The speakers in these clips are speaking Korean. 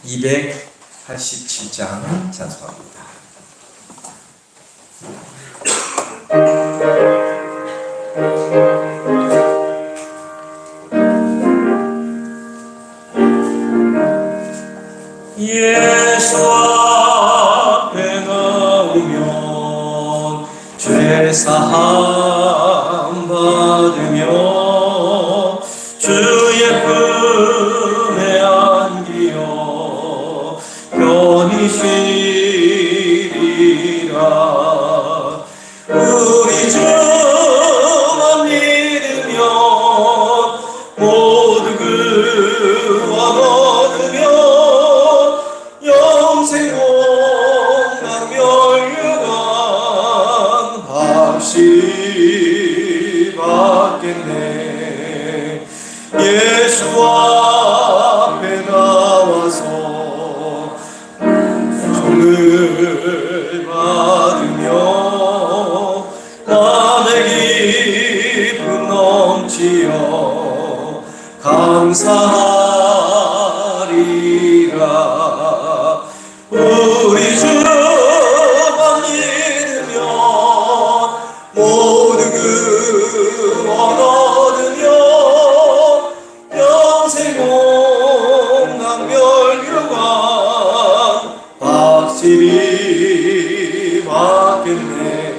287장 찬송합니다. 예수 앞에 나오면 죄사함 받으며 주의 품에 안기어 편히 쉬리라. 우리 주만 믿으면 모두 그와 얻으며 영생 공락 멸류관 확실히 받겠네. 예수 앞에 나와서 종을 받으며 마음의 기쁨 넘치어 감사하리라. 우리 주만 믿으면 모두 구원 얻으며 영생 공락 멸류관 확실히 받겠네.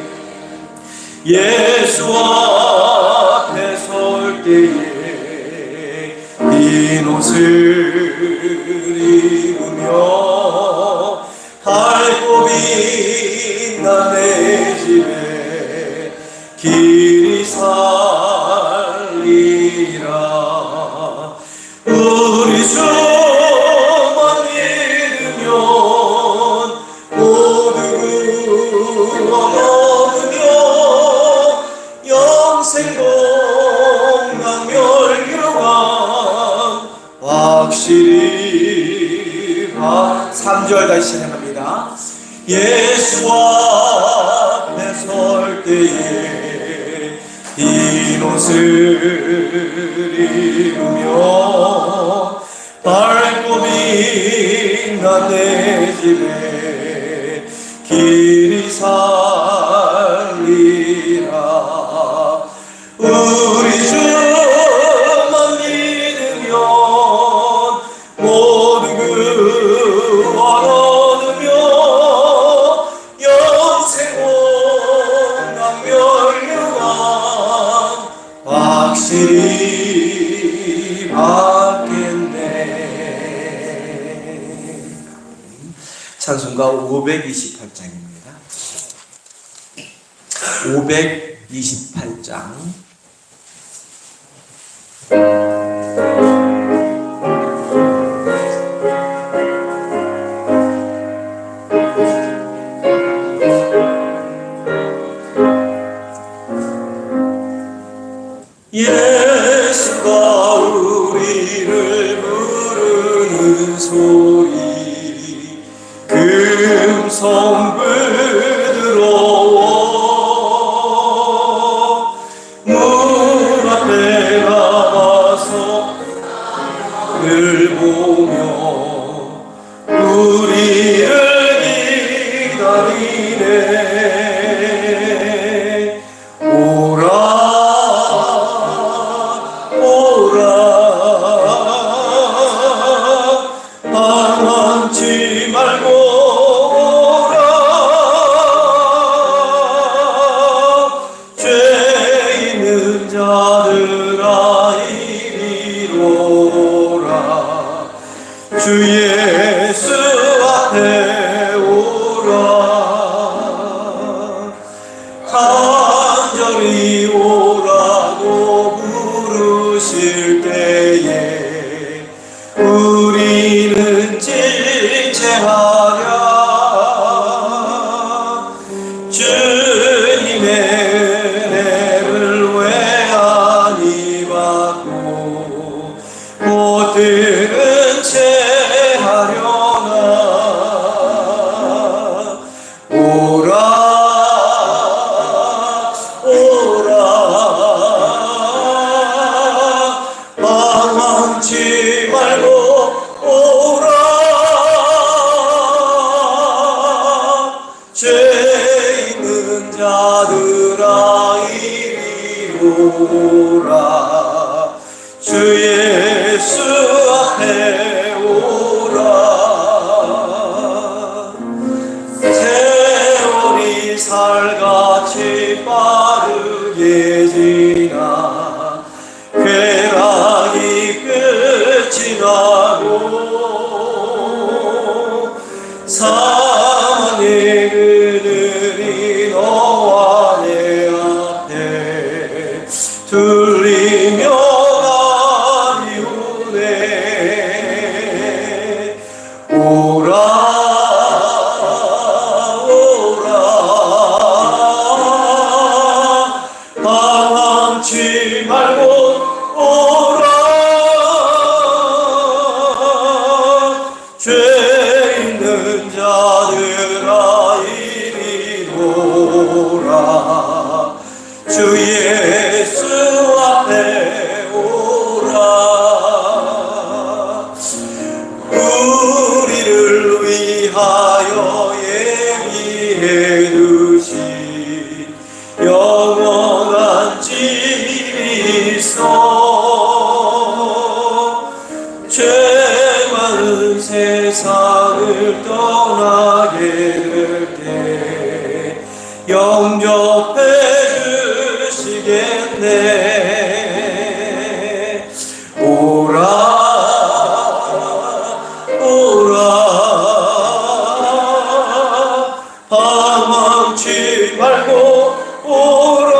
예수 앞에 설 때에 빈 옷을 입으며 밝고 빛난 내 집에 길이 살리라. 우리 주만 믿으면 모두 구원 얻으며 영생 공락 멸류관 확실히 3절 다시 시작합니다. 예수 앞에 설 때에 흰 옷을 입으며 밝고 빛난 내 집에 길이 살리라. 우리 주만 믿으면 모두 구원 얻으며 영생 공락 멸류관 확실히 받겠네. 찬송가 528장입니다. 528장. 예수가 우리를 부르는 소리 금성불 들어와 문 앞에 나와서 늘 보며 우리를 기다리네. 오라 방황치 말고 오라. 죄 있는 자들아 이리로 오라. 주 예수 앞에 오라. 간절히 오라고 부르실 때에 우리는 지체하랴. 주님의 은혜를 왜 아니 받고 못 들은 채 하려나. 오라 방황치 말고 오라. 예수 앞에 오라. 세월이 살같이 빠르게 지나 쾌락이 끝이 나고 사망의 그늘이 너와 내 앞에 들리며 가리우네. 오라 오라 방황치 말고 오라. 죄 있는 자들아 이리 오라. 주 예수 앞에 오라. 우리를 위하여 예비해 두신 영원한 집이 있어. 죄 많은 세상을 떠나게 될 때 영접해 주시겠네. 오라 오라 방황치 말고 오라.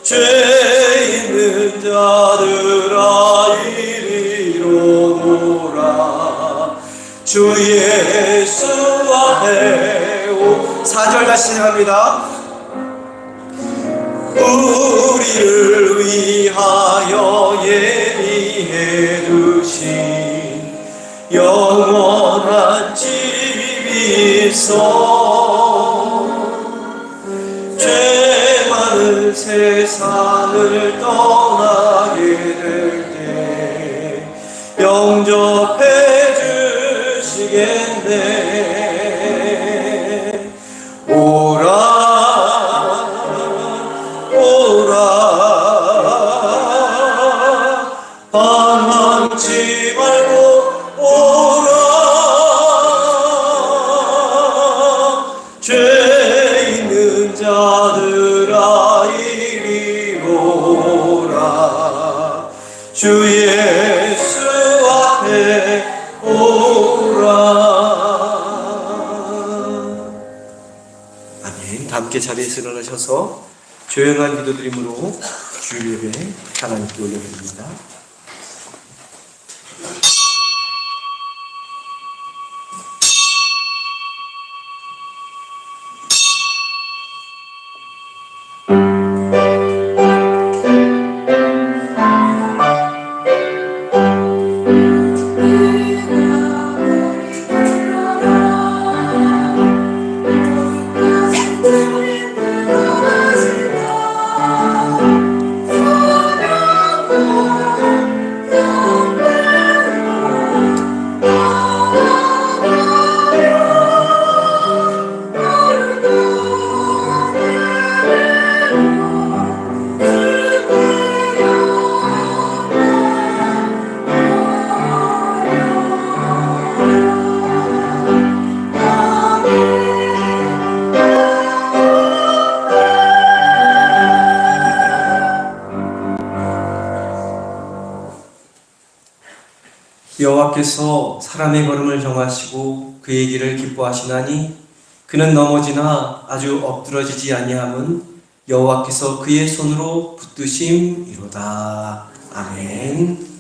죄 있는 자들아 이리로 오라. 주 예수 앞에 오. 4절 다시 시작합니다. 우리를 위하여 예비해 두신 영원한 집이 있어. 죄 많은 세상을 떠나게 될 때 영접해 주시겠네. 오라 방황치 말고 오라. 죄 있는 자들아 이리로 오라. 주 예수 앞에 오라. 아멘. 다 함께 자리에서 일어나셔서 조용한 기도드림으로 주일 예배 하나님께 올려드립니다. 여호와께서 사람의 걸음을 정하시고 그의 길을 기뻐하시나니 그는 넘어지나 아주 엎드러지지 아니함은 여호와께서 그의 손으로 붙드심이로다. 아멘.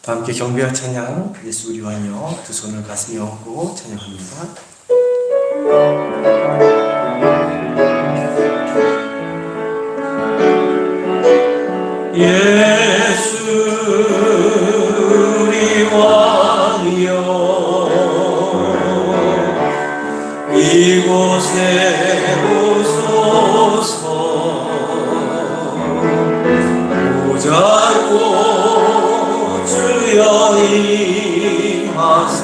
함께 경배와 찬양 예수 우리 왕이여 두 손을 가슴에 얹고 찬양합니다. 예수 우리 왕이여 이곳에 오소서 보자고 주여 임하사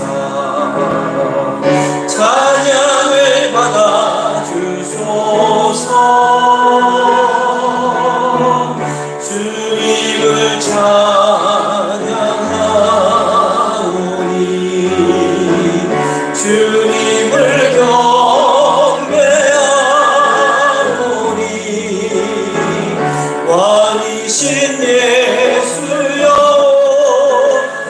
찬양을 받아 주소서 주님을 찬양하오니 주님을 경배하오니 왕이신 예수여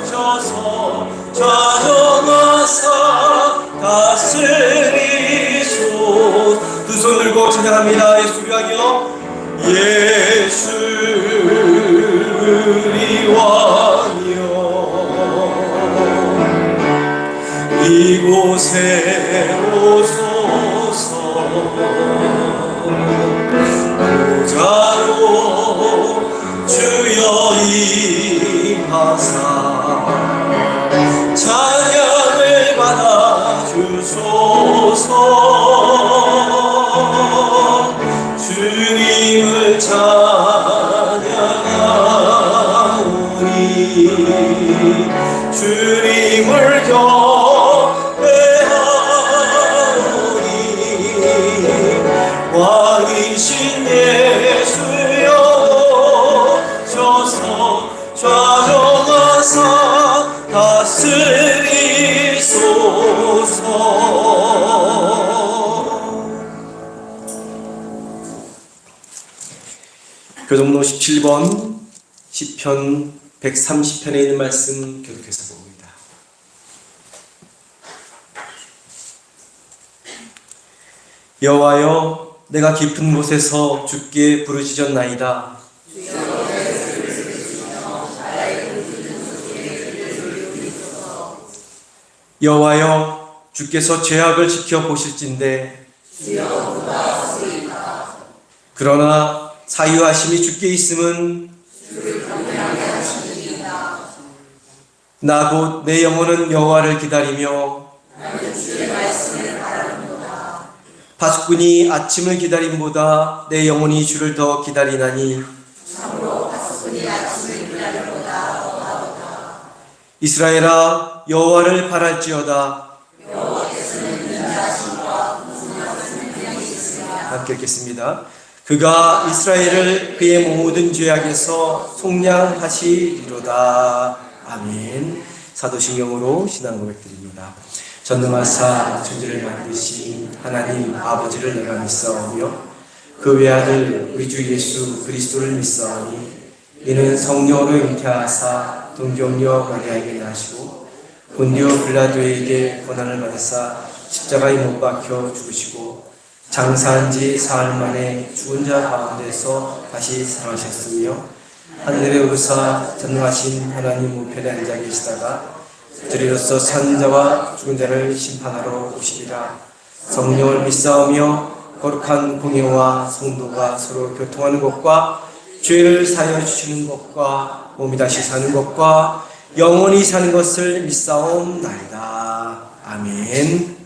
오셔서 좌정하사 다스리소. 두 손 들고 찬양합니다. 예수 우리 왕이여 예수 우리 왕이여 이곳에 오소서 보자로 주여 임하사 찬양을 받아 주소서 주님을 찬양하오니 주님을 경배하오니 왕이신 예수여 오셔서 좌정하사 다스리소서. 교동로 17번 시편 130편에 있는 말씀 교독해서 봅니다. 여호와여 내가 깊은 곳에서 주께 부르짖었나이다. 여호와여 주께서 죄악을 지켜보실진대 그러나 사유하심이 주께 있음은 나 곧 내 영혼은 여호와를 기다리며 파수꾼이 아침을 기다림보다 내 영혼이 주를 더 기다리나니 이스라엘아 여호와를 바랄지어다. 함께 읽겠습니다. 그가 이스라엘을 그의 모든 죄악에서 속량하시리로다. 아멘. 사도신경으로 신앙 고백드립니다. 전능하사 천지를 만드신 하나님 아버지를 내가 믿사오며 그 외아들 우리 주 예수 그리스도를 믿사오니 이는 성령으로 잉태하사 동정녀 마리아에게 나시고 본디오 빌라도에게 고난을 받으사 십자가에 못 박혀 죽으시고 장사한 지 사흘 만에 죽은 자 가운데서 다시 살아나셨으며 하늘에 오르사 전능하신 하나님 우편에 앉아 계시다가 저리로서 산 자와 죽은 자를 심판하러 오시리라. 성령을 믿사오며 거룩한 공예와 성도가 서로 교통하는 것과 죄를 사하여 주시는 것과 몸이 다시 사는 것과 영원히 사는 것을 믿사옵나이다. 아멘.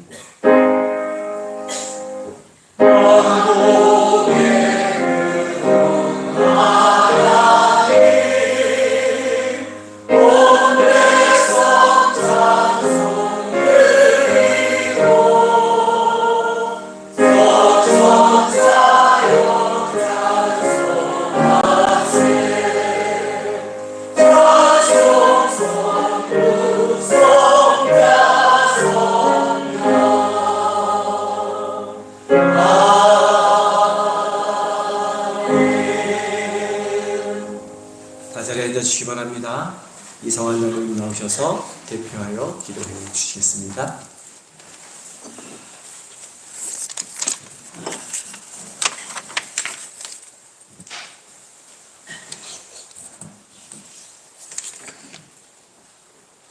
자리에 앉아주시기 바랍니다. 이성환 장로님 나오셔서 대표하여 기도해 주시겠습니다.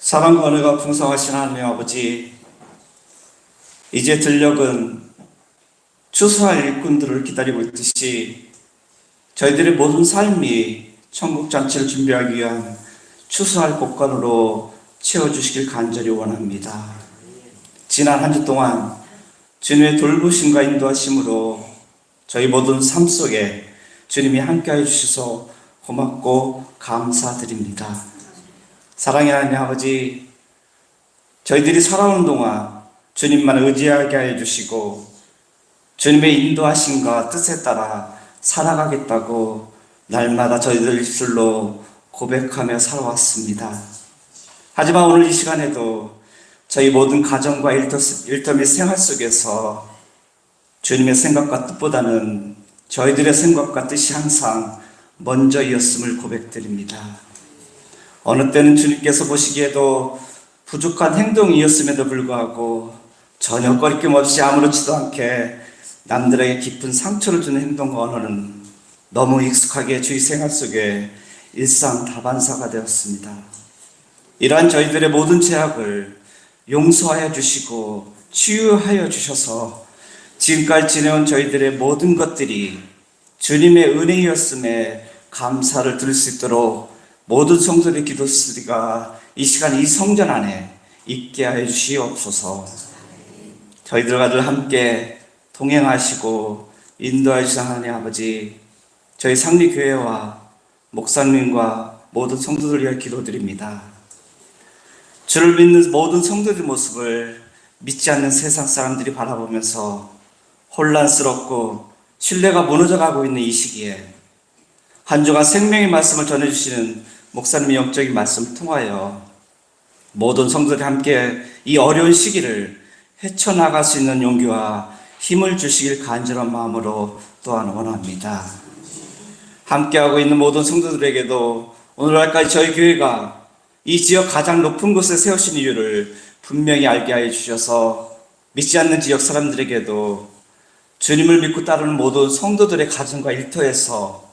사랑과 은혜가 풍성하신 하나님 아버지, 이제 들녘은 추수할 일꾼들을 기다리고 있듯이 저희들의 모든 삶이 천국 잔치를 준비하기 위한 추수할 곳간으로 채워주시길 간절히 원합니다. 지난 한 주 동안 주님의 돌보심과 인도하심으로 저희 모든 삶 속에 주님이 함께해 주셔서 고맙고 감사드립니다. 사랑의 하나님 아버지, 저희들이 살아오는 동안 주님만 의지하게 해 주시고 주님의 인도하심과 뜻에 따라 살아가겠다고 날마다 저희들 입술로 고백하며 살아왔습니다. 하지만 오늘 이 시간에도 저희 모든 가정과 일터 및 생활 속에서 주님의 생각과 뜻보다는 저희들의 생각과 뜻이 항상 먼저이었음을 고백드립니다. 어느 때는 주님께서 보시기에도 부족한 행동이었음에도 불구하고 전혀 꺼리낌 없이 아무렇지도 않게 남들에게 깊은 상처를 주는 행동과 언어는 너무 익숙하게 저희 생활 속에 일상 다반사가 되었습니다. 이러한 저희들의 모든 죄악을 용서하여 주시고 치유하여 주셔서 지금까지 지내온 저희들의 모든 것들이 주님의 은혜였음에 감사를 드릴 수 있도록 모든 성도들의 기도소리가 이 시간 이 성전 안에 있게 하여 주시옵소서. 저희들과 늘 함께 동행하시고 인도하여 주신 하나님 아버지, 저희 상리교회와 목사님과 모든 성도들 위해 기도드립니다. 주를 믿는 모든 성도들의 모습을 믿지 않는 세상 사람들이 바라보면서 혼란스럽고 신뢰가 무너져가고 있는 이 시기에 한 주간 생명의 말씀을 전해주시는 목사님의 영적인 말씀을 통하여 모든 성도들이 함께 이 어려운 시기를 헤쳐나갈 수 있는 용기와 힘을 주시길 간절한 마음으로 또한 원합니다. 함께하고 있는 모든 성도들에게도 오늘날까지 저희 교회가 이 지역 가장 높은 곳에 세우신 이유를 분명히 알게 하여 주셔서 믿지 않는 지역 사람들에게도 주님을 믿고 따르는 모든 성도들의 가정과 일터에서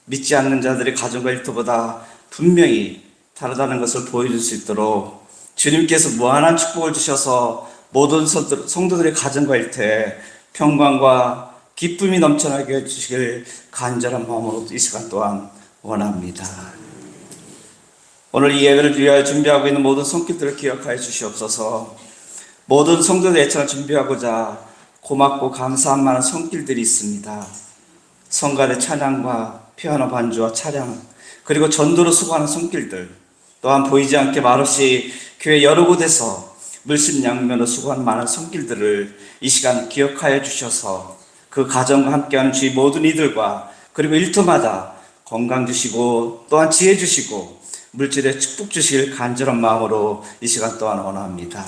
믿지 않는 자들의 가정과 일터보다 분명히 다르다는 것을 보여줄 수 있도록 주님께서 무한한 축복을 주셔서 모든 성도들의 가정과 일터에 평강과 기쁨이 넘쳐나게 해주시길 간절한 마음으로 이 시간 또한 원합니다. 오늘 이 예배를 위하여 준비하고 있는 모든 손길들을 기억하여 주시옵소서. 모든 성도들의 예찬을 준비하고자 고맙고 감사한 많은 손길들이 있습니다. 성가대 찬양과 피아노 반주와 차량, 그리고 전도로 수고하는 손길들, 또한 보이지 않게 말없이 교회 여러 곳에서 물심양면으로 수고하는 많은 손길들을 이 시간 기억하여 주셔서 그 가정과 함께하는 주의 모든 이들과 그리고 일터마다 건강 주시고 또한 지혜 주시고 물질의 축복 주시길 간절한 마음으로 이 시간 또한 원합니다.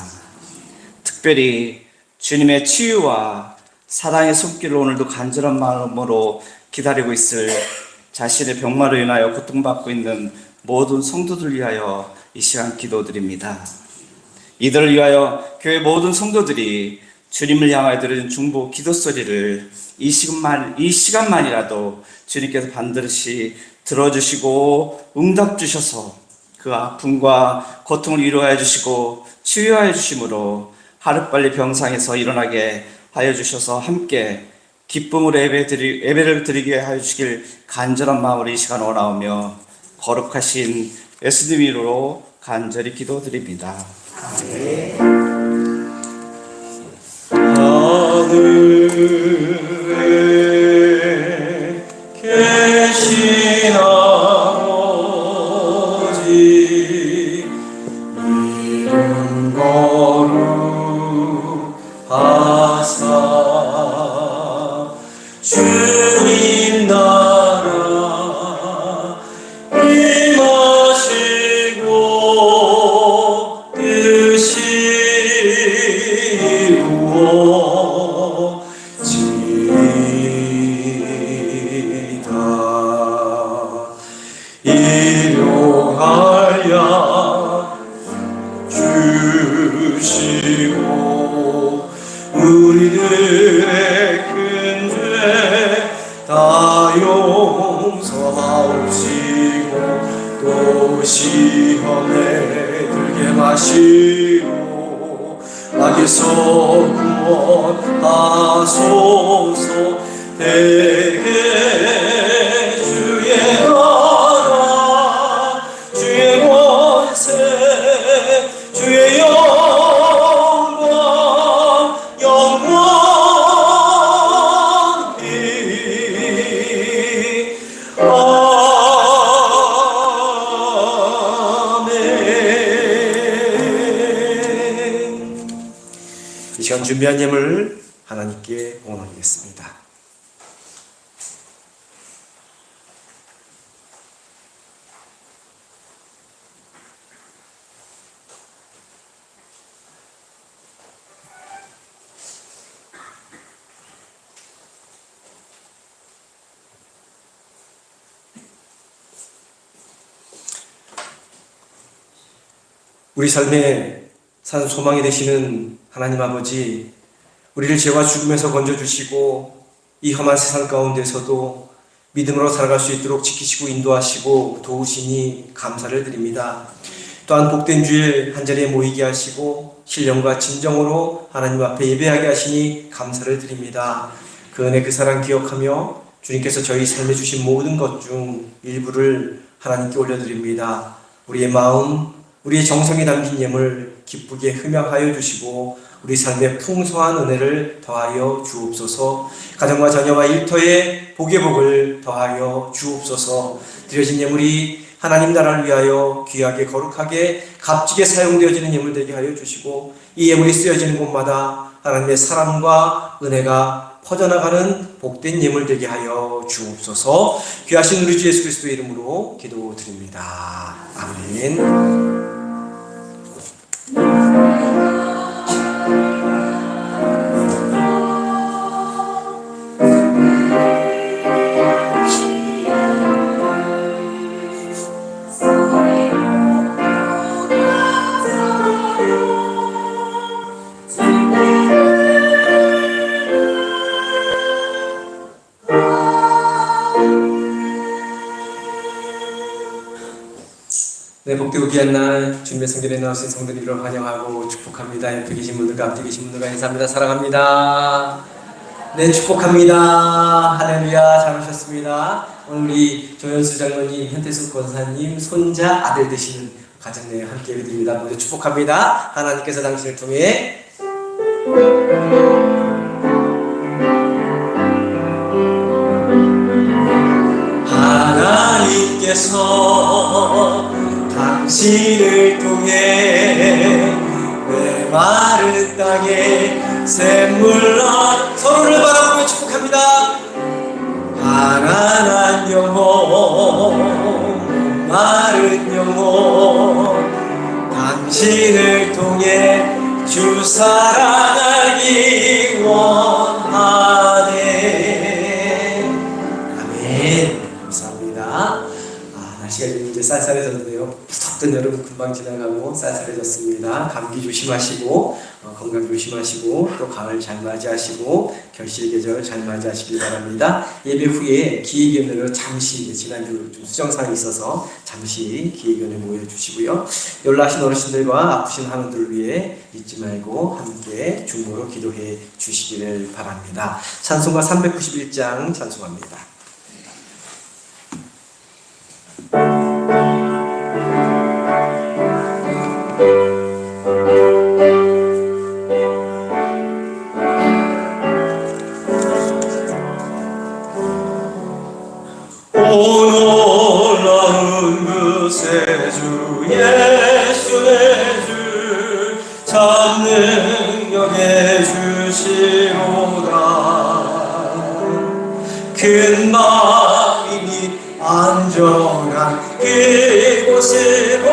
특별히 주님의 치유와 사랑의 손길을 오늘도 간절한 마음으로 기다리고 있을 자신의 병마로 인하여 고통받고 있는 모든 성도들 위하여 이 시간 기도드립니다. 이들을 위하여 교회 모든 성도들이 주님을 향하여 드리는 중보 기도 소리를 이 시간만이라도 주님께서 반드시 들어주시고 응답 주셔서 그 아픔과 고통을 위로하여 주시고 치유하여 주심으로 하루빨리 병상에서 일어나게 하여 주셔서 함께 기쁨으로 예배를 드리게 하여 주시길 간절한 마음으로 이 시간 원하오며 거룩하신 예수님 이름으로 간절히 기도드립니다. 하늘에 계신 아버지 이름 거룩하사 주님 나라 임하시고 뜻이 이루어지이다. 일용하여 주시고 우리들의 큰 죄 다 용서하옵시고 또 시험에 들게 마시고 악에서 구원하소서. 대개 주의 나라 준비한 예물 하나님께 공헌하겠습니다. 우리 삶에 산 소망이 되시는 하나님 아버지, 우리를 죄와 죽음에서 건져주시고 이 험한 세상 가운데서도 믿음으로 살아갈 수 있도록 지키시고 인도하시고 도우시니 감사를 드립니다. 또한 복된 주일 한자리에 모이게 하시고 신령과 진정으로 하나님 앞에 예배하게 하시니 감사를 드립니다. 그 은혜 그 사랑 기억하며 주님께서 저희 삶에 주신 모든 것 중 일부를 하나님께 올려드립니다. 우리의 마음, 우리의 정성이 담긴 예물 기쁘게 흠양하여 주시고 우리 삶에 풍성한 은혜를 더하여 주옵소서. 가정과 자녀와 일터에 복의 복을 더하여 주옵소서. 드려진 예물이 하나님 나라를 위하여 귀하게 거룩하게 값지게 사용되어지는 예물 되게 하여 주시고 이 예물이 쓰여지는 곳마다 하나님의 사랑과 은혜가 퍼져나가는 복된 예물 되게 하여 주옵소서. 귀하신 우리 주 예수 그리스도의 이름으로 기도드립니다. 아멘. 네, 복되고 귀한 날 주님의 성전에 나오신 성도님을 환영하고 축복합니다. 옆에 계신 분들과 앞에 계신 분들과 인사합니다. 사랑합니다. 네, 축복합니다. 할렐루야. 잘 오셨습니다. 오늘 우리 조현수 장로님, 현태숙 권사님 손자 아들 되시는 가정 내에 함께 예배드립니다. 모두 축복합니다. 하나님께서 당신을 통해 하나님께서 당신을 통해 내 마른 땅에 샘물러 서로를 바라보며 축복합니다. 가난한 영혼 마른 영혼 당신을 통해 주 사랑하기 원하네. 아멘. 감사합니다. 날씨가 좀 이제 쌀쌀해졌는데요. 덥던 여름 금방 지나가고 쌀쌀해졌습니다. 감기 조심하시고 건강 조심하시고 또 가을 잘 맞이하시고 결실의 계절 잘 맞이하시길 바랍니다. 예배 후에 기획위원회로 잠시 지난주 좀 수정사항이 있어서 잠시 기획위원회 모여주시고요. 연락하신 어르신들과 아프신 환우들을 위해 잊지 말고 함께 중보로 기도해 주시기를 바랍니다. 찬송가 391장 찬송합니다. 오 놀라운 그새 주 예수의 주 참 능력의 주시로다. 큰 마음이 안전한 그곳으로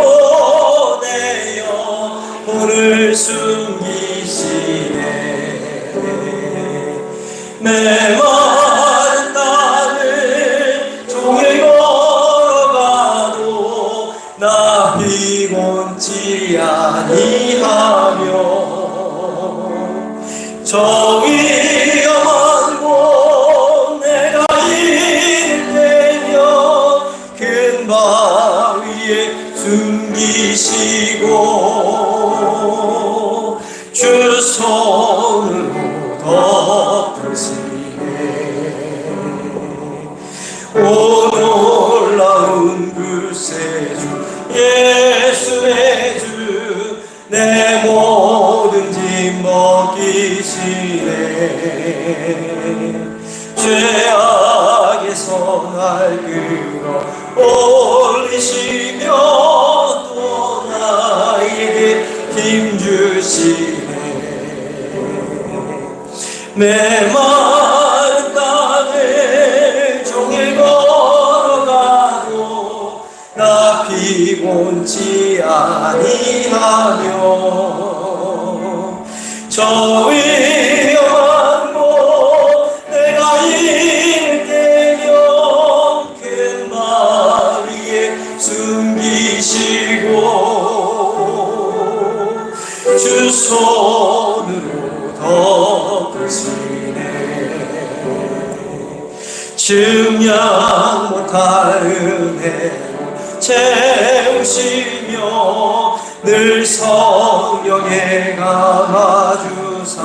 내어 오늘 숨기시네. 내 마른 땅을 종일 걸어가도 나 피곤치 아니하며 저 위험한 곳 내가 이르며 큰 바위에 숨기시고 주 손으로 덮으시네. 오 놀라운 그새 주 예수의 주 내 모든 짐 벗기시네. 죄악에서 날 끌어 올리시며 또 나에게 힘 주시네. 메마른 땅을 종일 걸어가도 나 피곤치 아니하며 저 위험한 곳 내가 이를 때면 큰 말 위에 숨기시고 주 손으로 덮으시네. 증량 못할 은혜로 채우시며 늘 성령에 감아주사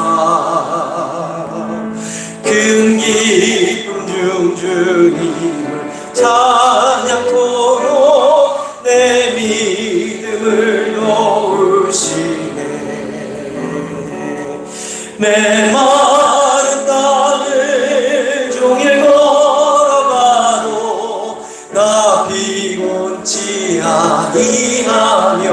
큰 기쁨 중 주님을 찬양토록 내 믿음을 놓으시네. 메마른 땅을 종일 걸어가도 나 피곤치 아니하며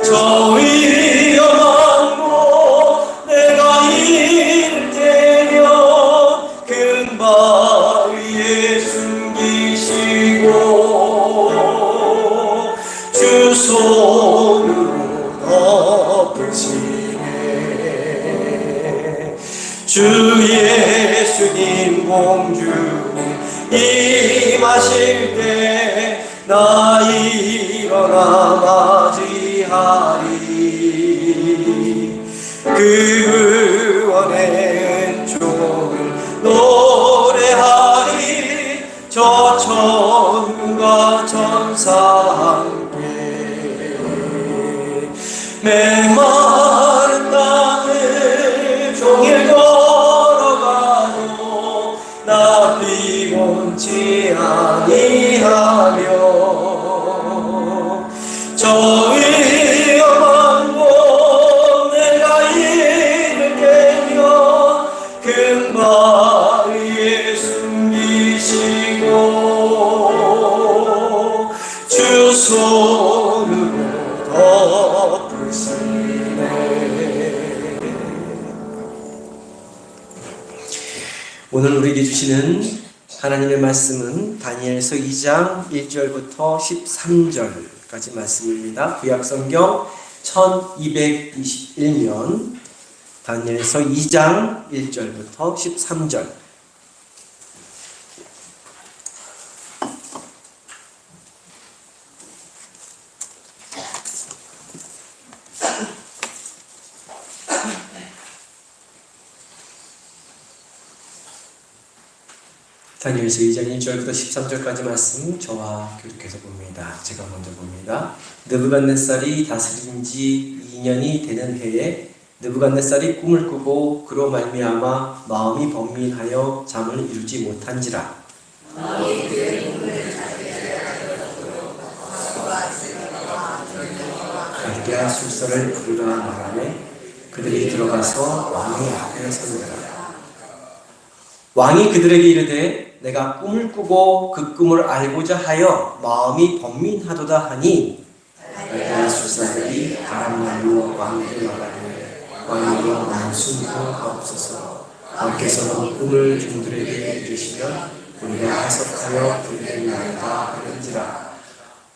저 위험한 곳 내가 이를 때면 큰 바위에 숨기시고 주 손으로 덮으시네. 주 예수님 공주님 임하실 때 나 일어나 맞이하리. 그 구원의 은총을 노래하리. 저 천군과 천사 함께 메마른 땅을 종일 걸어가도 나 피곤치 아니하며 저 위험한 곳 내가 이를 때면 큰 바위에 숨기시고 주 손으로 덮으시네. 오늘 우리에게 주시는 하나님의 말씀은 다니엘서 2장 1절부터 13절까지 말씀입니다. 구약성경 1221면 다니엘서 2장 1절부터 13절. 다니엘서 2장 1절부터 13절까지 말씀 저와 교독해서 봅니다. 제가 먼저 봅니다. 느부갓네살이 다스린 지 2년이 되는 해에 느부갓네살이 꿈을 꾸고 그로 말미암아 마음이 번민하여 잠을 이루지 못한지라. 갈대아 술사를 부르라 말하매 그들이 들어가서 왕의 앞에 서니라. 왕이 그들에게 이르되 내가 꿈을 꾸고 그 꿈을 알고자 하여 마음이 번민하도다 하니 갈대아 술사들이 바람날로 왕에게 말하되 왕이여 말씀도 없어서 왕께서는 꿈을 종들에게 이르시면 우리가 해석하여 들리리이다 하는지라.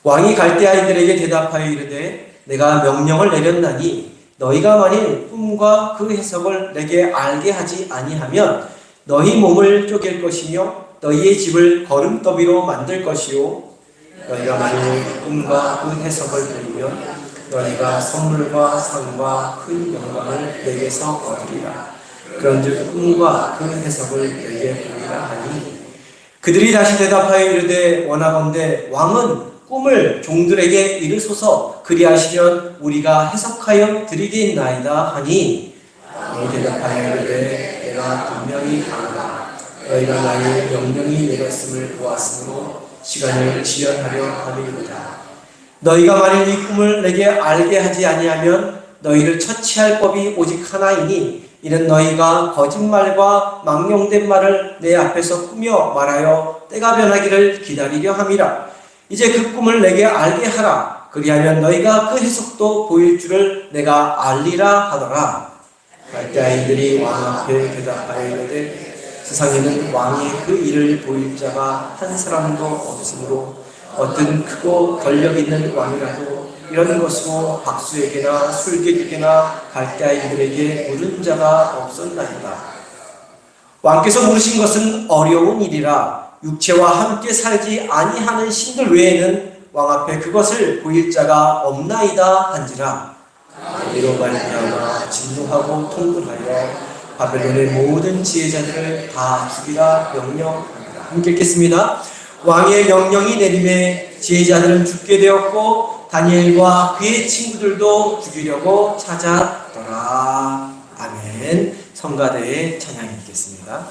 왕이 갈대아인들에게 대답하여 이르되 내가 명령을 내렸나니 너희가 만일 꿈과 그 해석을 내게 알게 하지 아니하면 너희 몸을 쪼갤 것이며 너희의 집을 거름더비로 만들 것이요 너희가 만일 꿈과 그 해석을 들으면 너희가 선물과 상과 큰 영광을 내게서 얻으리라. 그런즉 꿈과 그 해석을 내게 보리라 하니 그들이 다시 대답하여 이르되 원하건대 왕은 꿈을 종들에게 이르소서 그리하시면 우리가 해석하여 드리겠나이다 하니 왕이 대답하여 이르되 내가 분명히 강하다. 너희가 나의 명령이 내렸음을 보았으므로 시간을 지연하려 함이로다. 너희가 만일 이 꿈을 내게 알게 하지 아니하면 너희를 처치할 법이 오직 하나이니 이는 너희가 거짓말과 망령된 말을 내 앞에서 꾸며 말하여 때가 변하기를 기다리려 함이라. 이제 그 꿈을 내게 알게 하라. 그리하면 너희가 그 해석도 보일 줄을 내가 알리라 하더라. 갈대아인들이 왕 앞에 대답하여 이르되 세상에는 왕의 그 일을 보일 자가 한 사람도 없으므로 어떤 크고 권력 있는 왕이라도 이런 것으로 박수에게나 술객에게나 갈대아인들에게 물은 자가 없었나이다. 왕께서 물으신 것은 어려운 일이라 육체와 함께 살지 아니하는 신들 외에는 왕 앞에 그것을 보일 자가 없나이다 한지라. 이로 말미암아 진노하고 통분하여 바벨론의 모든 지혜자들을 다 죽이라 명령합니다. 함께 읽겠습니다. 왕의 명령이 내림에 지혜자들은 죽게 되었고 다니엘과 그의 친구들도 죽이려고 찾았더라. 아멘. 성가대의 찬양이 있겠습니다.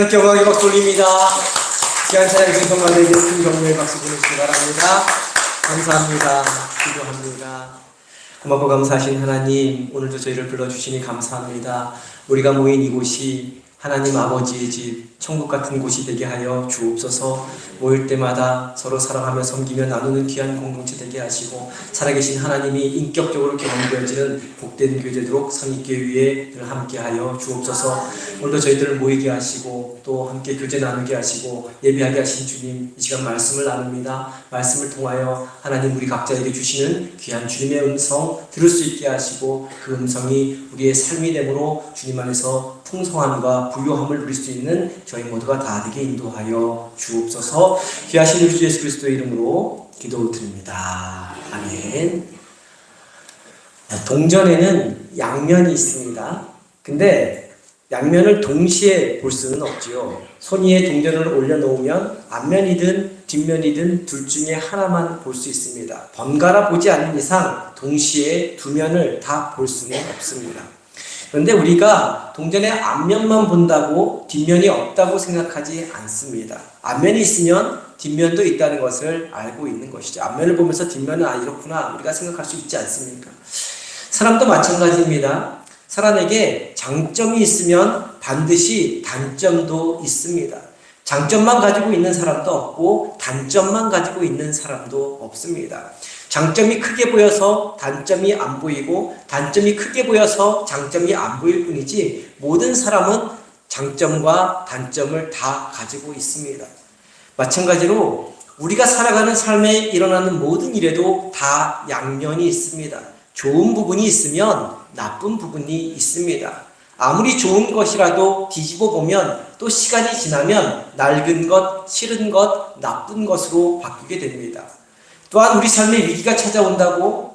경악의 박수 올립니다. 귀한 찬양의 성공하는 큰 격려의 박수 보내시기 바랍니다. 감사합니다. 기도합니다. 고맙고 감사하신 하나님, 오늘도 저희를 불러주시니 감사합니다. 우리가 모인 이곳이 하나님 아버지의 집, 천국 같은 곳이 되게 하여 주옵소서. 모일 때마다 서로 사랑하며 섬기며 나누는 귀한 공동체 되게 하시고, 살아계신 하나님이 인격적으로 경험되어지는 복된 교회 되도록 성립교회 위에 늘 함께하여 주옵소서. 오늘도 저희들을 모이게 하시고 또 함께 교제 나누게 하시고 예배하게 하신 주님, 이 시간 말씀을 나눕니다. 말씀을 통하여 하나님 우리 각자에게 주시는 귀한 주님의 음성 들을 수 있게 하시고, 그 음성이 우리의 삶이 되므로 주님 안에서 풍성함과 부요함을 누릴 수 있는 저희 모두가 다 되게 인도하여 주옵소서. 귀하신 우리 주 예수 그리스도의 이름으로 기도드립니다. 아멘. 동전에는 양면이 있습니다. 근데 양면을 동시에 볼 수는 없지요. 손 위에 동전을 올려놓으면 앞면이든 뒷면이든 둘 중에 하나만 볼 수 있습니다. 번갈아 보지 않는 이상 동시에 두 면을 다 볼 수는 없습니다. 그런데 우리가 동전의 앞면만 본다고 뒷면이 없다고 생각하지 않습니다. 앞면이 있으면 뒷면도 있다는 것을 알고 있는 것이죠. 앞면을 보면서 뒷면은 이렇구나 우리가 생각할 수 있지 않습니까? 사람도 마찬가지입니다. 사람에게 장점이 있으면 반드시 단점도 있습니다. 장점만 가지고 있는 사람도 없고 단점만 가지고 있는 사람도 없습니다. 장점이 크게 보여서 단점이 안 보이고 단점이 크게 보여서 장점이 안 보일 뿐이지, 모든 사람은 장점과 단점을 다 가지고 있습니다. 마찬가지로 우리가 살아가는 삶에 일어나는 모든 일에도 다 양면이 있습니다. 좋은 부분이 있으면 나쁜 부분이 있습니다. 아무리 좋은 것이라도 뒤집어 보면 또 시간이 지나면 낡은 것, 싫은 것, 나쁜 것으로 바뀌게 됩니다. 또한 우리 삶에 위기가 찾아온다면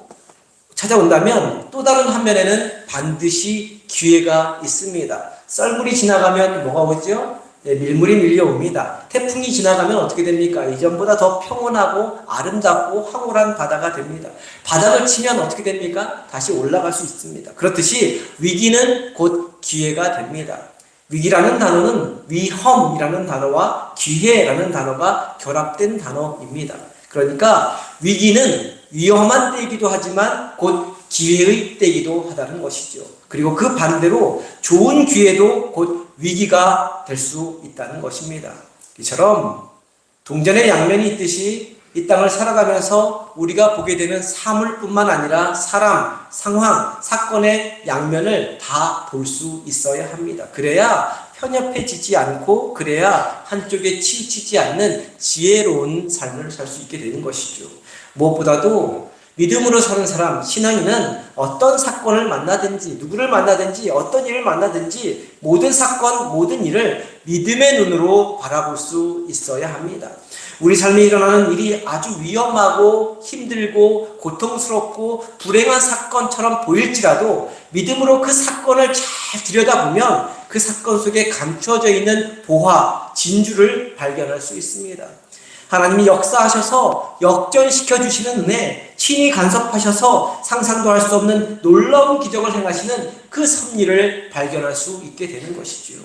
또 다른 한면에는 반드시 기회가 있습니다. 썰물이 지나가면 뭐가 오죠? 밀물이 밀려옵니다. 태풍이 지나가면 어떻게 됩니까? 이전보다 더 평온하고 아름답고 황홀한 바다가 됩니다. 바닥을 치면 어떻게 됩니까? 다시 올라갈 수 있습니다. 그렇듯이 위기는 곧 기회가 됩니다. 위기라는 단어는 위험이라는 단어와 기회라는 단어가 결합된 단어입니다. 그러니까 위기는 위험한 때이기도 하지만 곧 기회의 때이기도 하다는 것이죠. 그리고 그 반대로 좋은 기회도 곧 위기가 될 수 있다는 것입니다. 이처럼 동전의 양면이 있듯이 이 땅을 살아가면서 우리가 보게 되는 사물뿐만 아니라 사람, 상황, 사건의 양면을 다 볼 수 있어야 합니다. 그래야 편협해지지 않고, 그래야 한쪽에 치우치지 않는 지혜로운 삶을 살 수 있게 되는 것이죠. 무엇보다도 믿음으로 사는 사람, 신앙인은 어떤 사건을 만나든지, 누구를 만나든지, 어떤 일을 만나든지 모든 사건, 모든 일을 믿음의 눈으로 바라볼 수 있어야 합니다. 우리 삶에 일어나는 일이 아주 위험하고 힘들고 고통스럽고 불행한 사건처럼 보일지라도 믿음으로 그 사건을 잘 들여다보면 그 사건 속에 감추어져 있는 보화, 진주를 발견할 수 있습니다. 하나님이 역사하셔서 역전시켜 주시는 은혜, 친히 간섭하셔서 상상도 할 수 없는 놀라운 기적을 행하시는 그 섭리를 발견할 수 있게 되는 것이죠.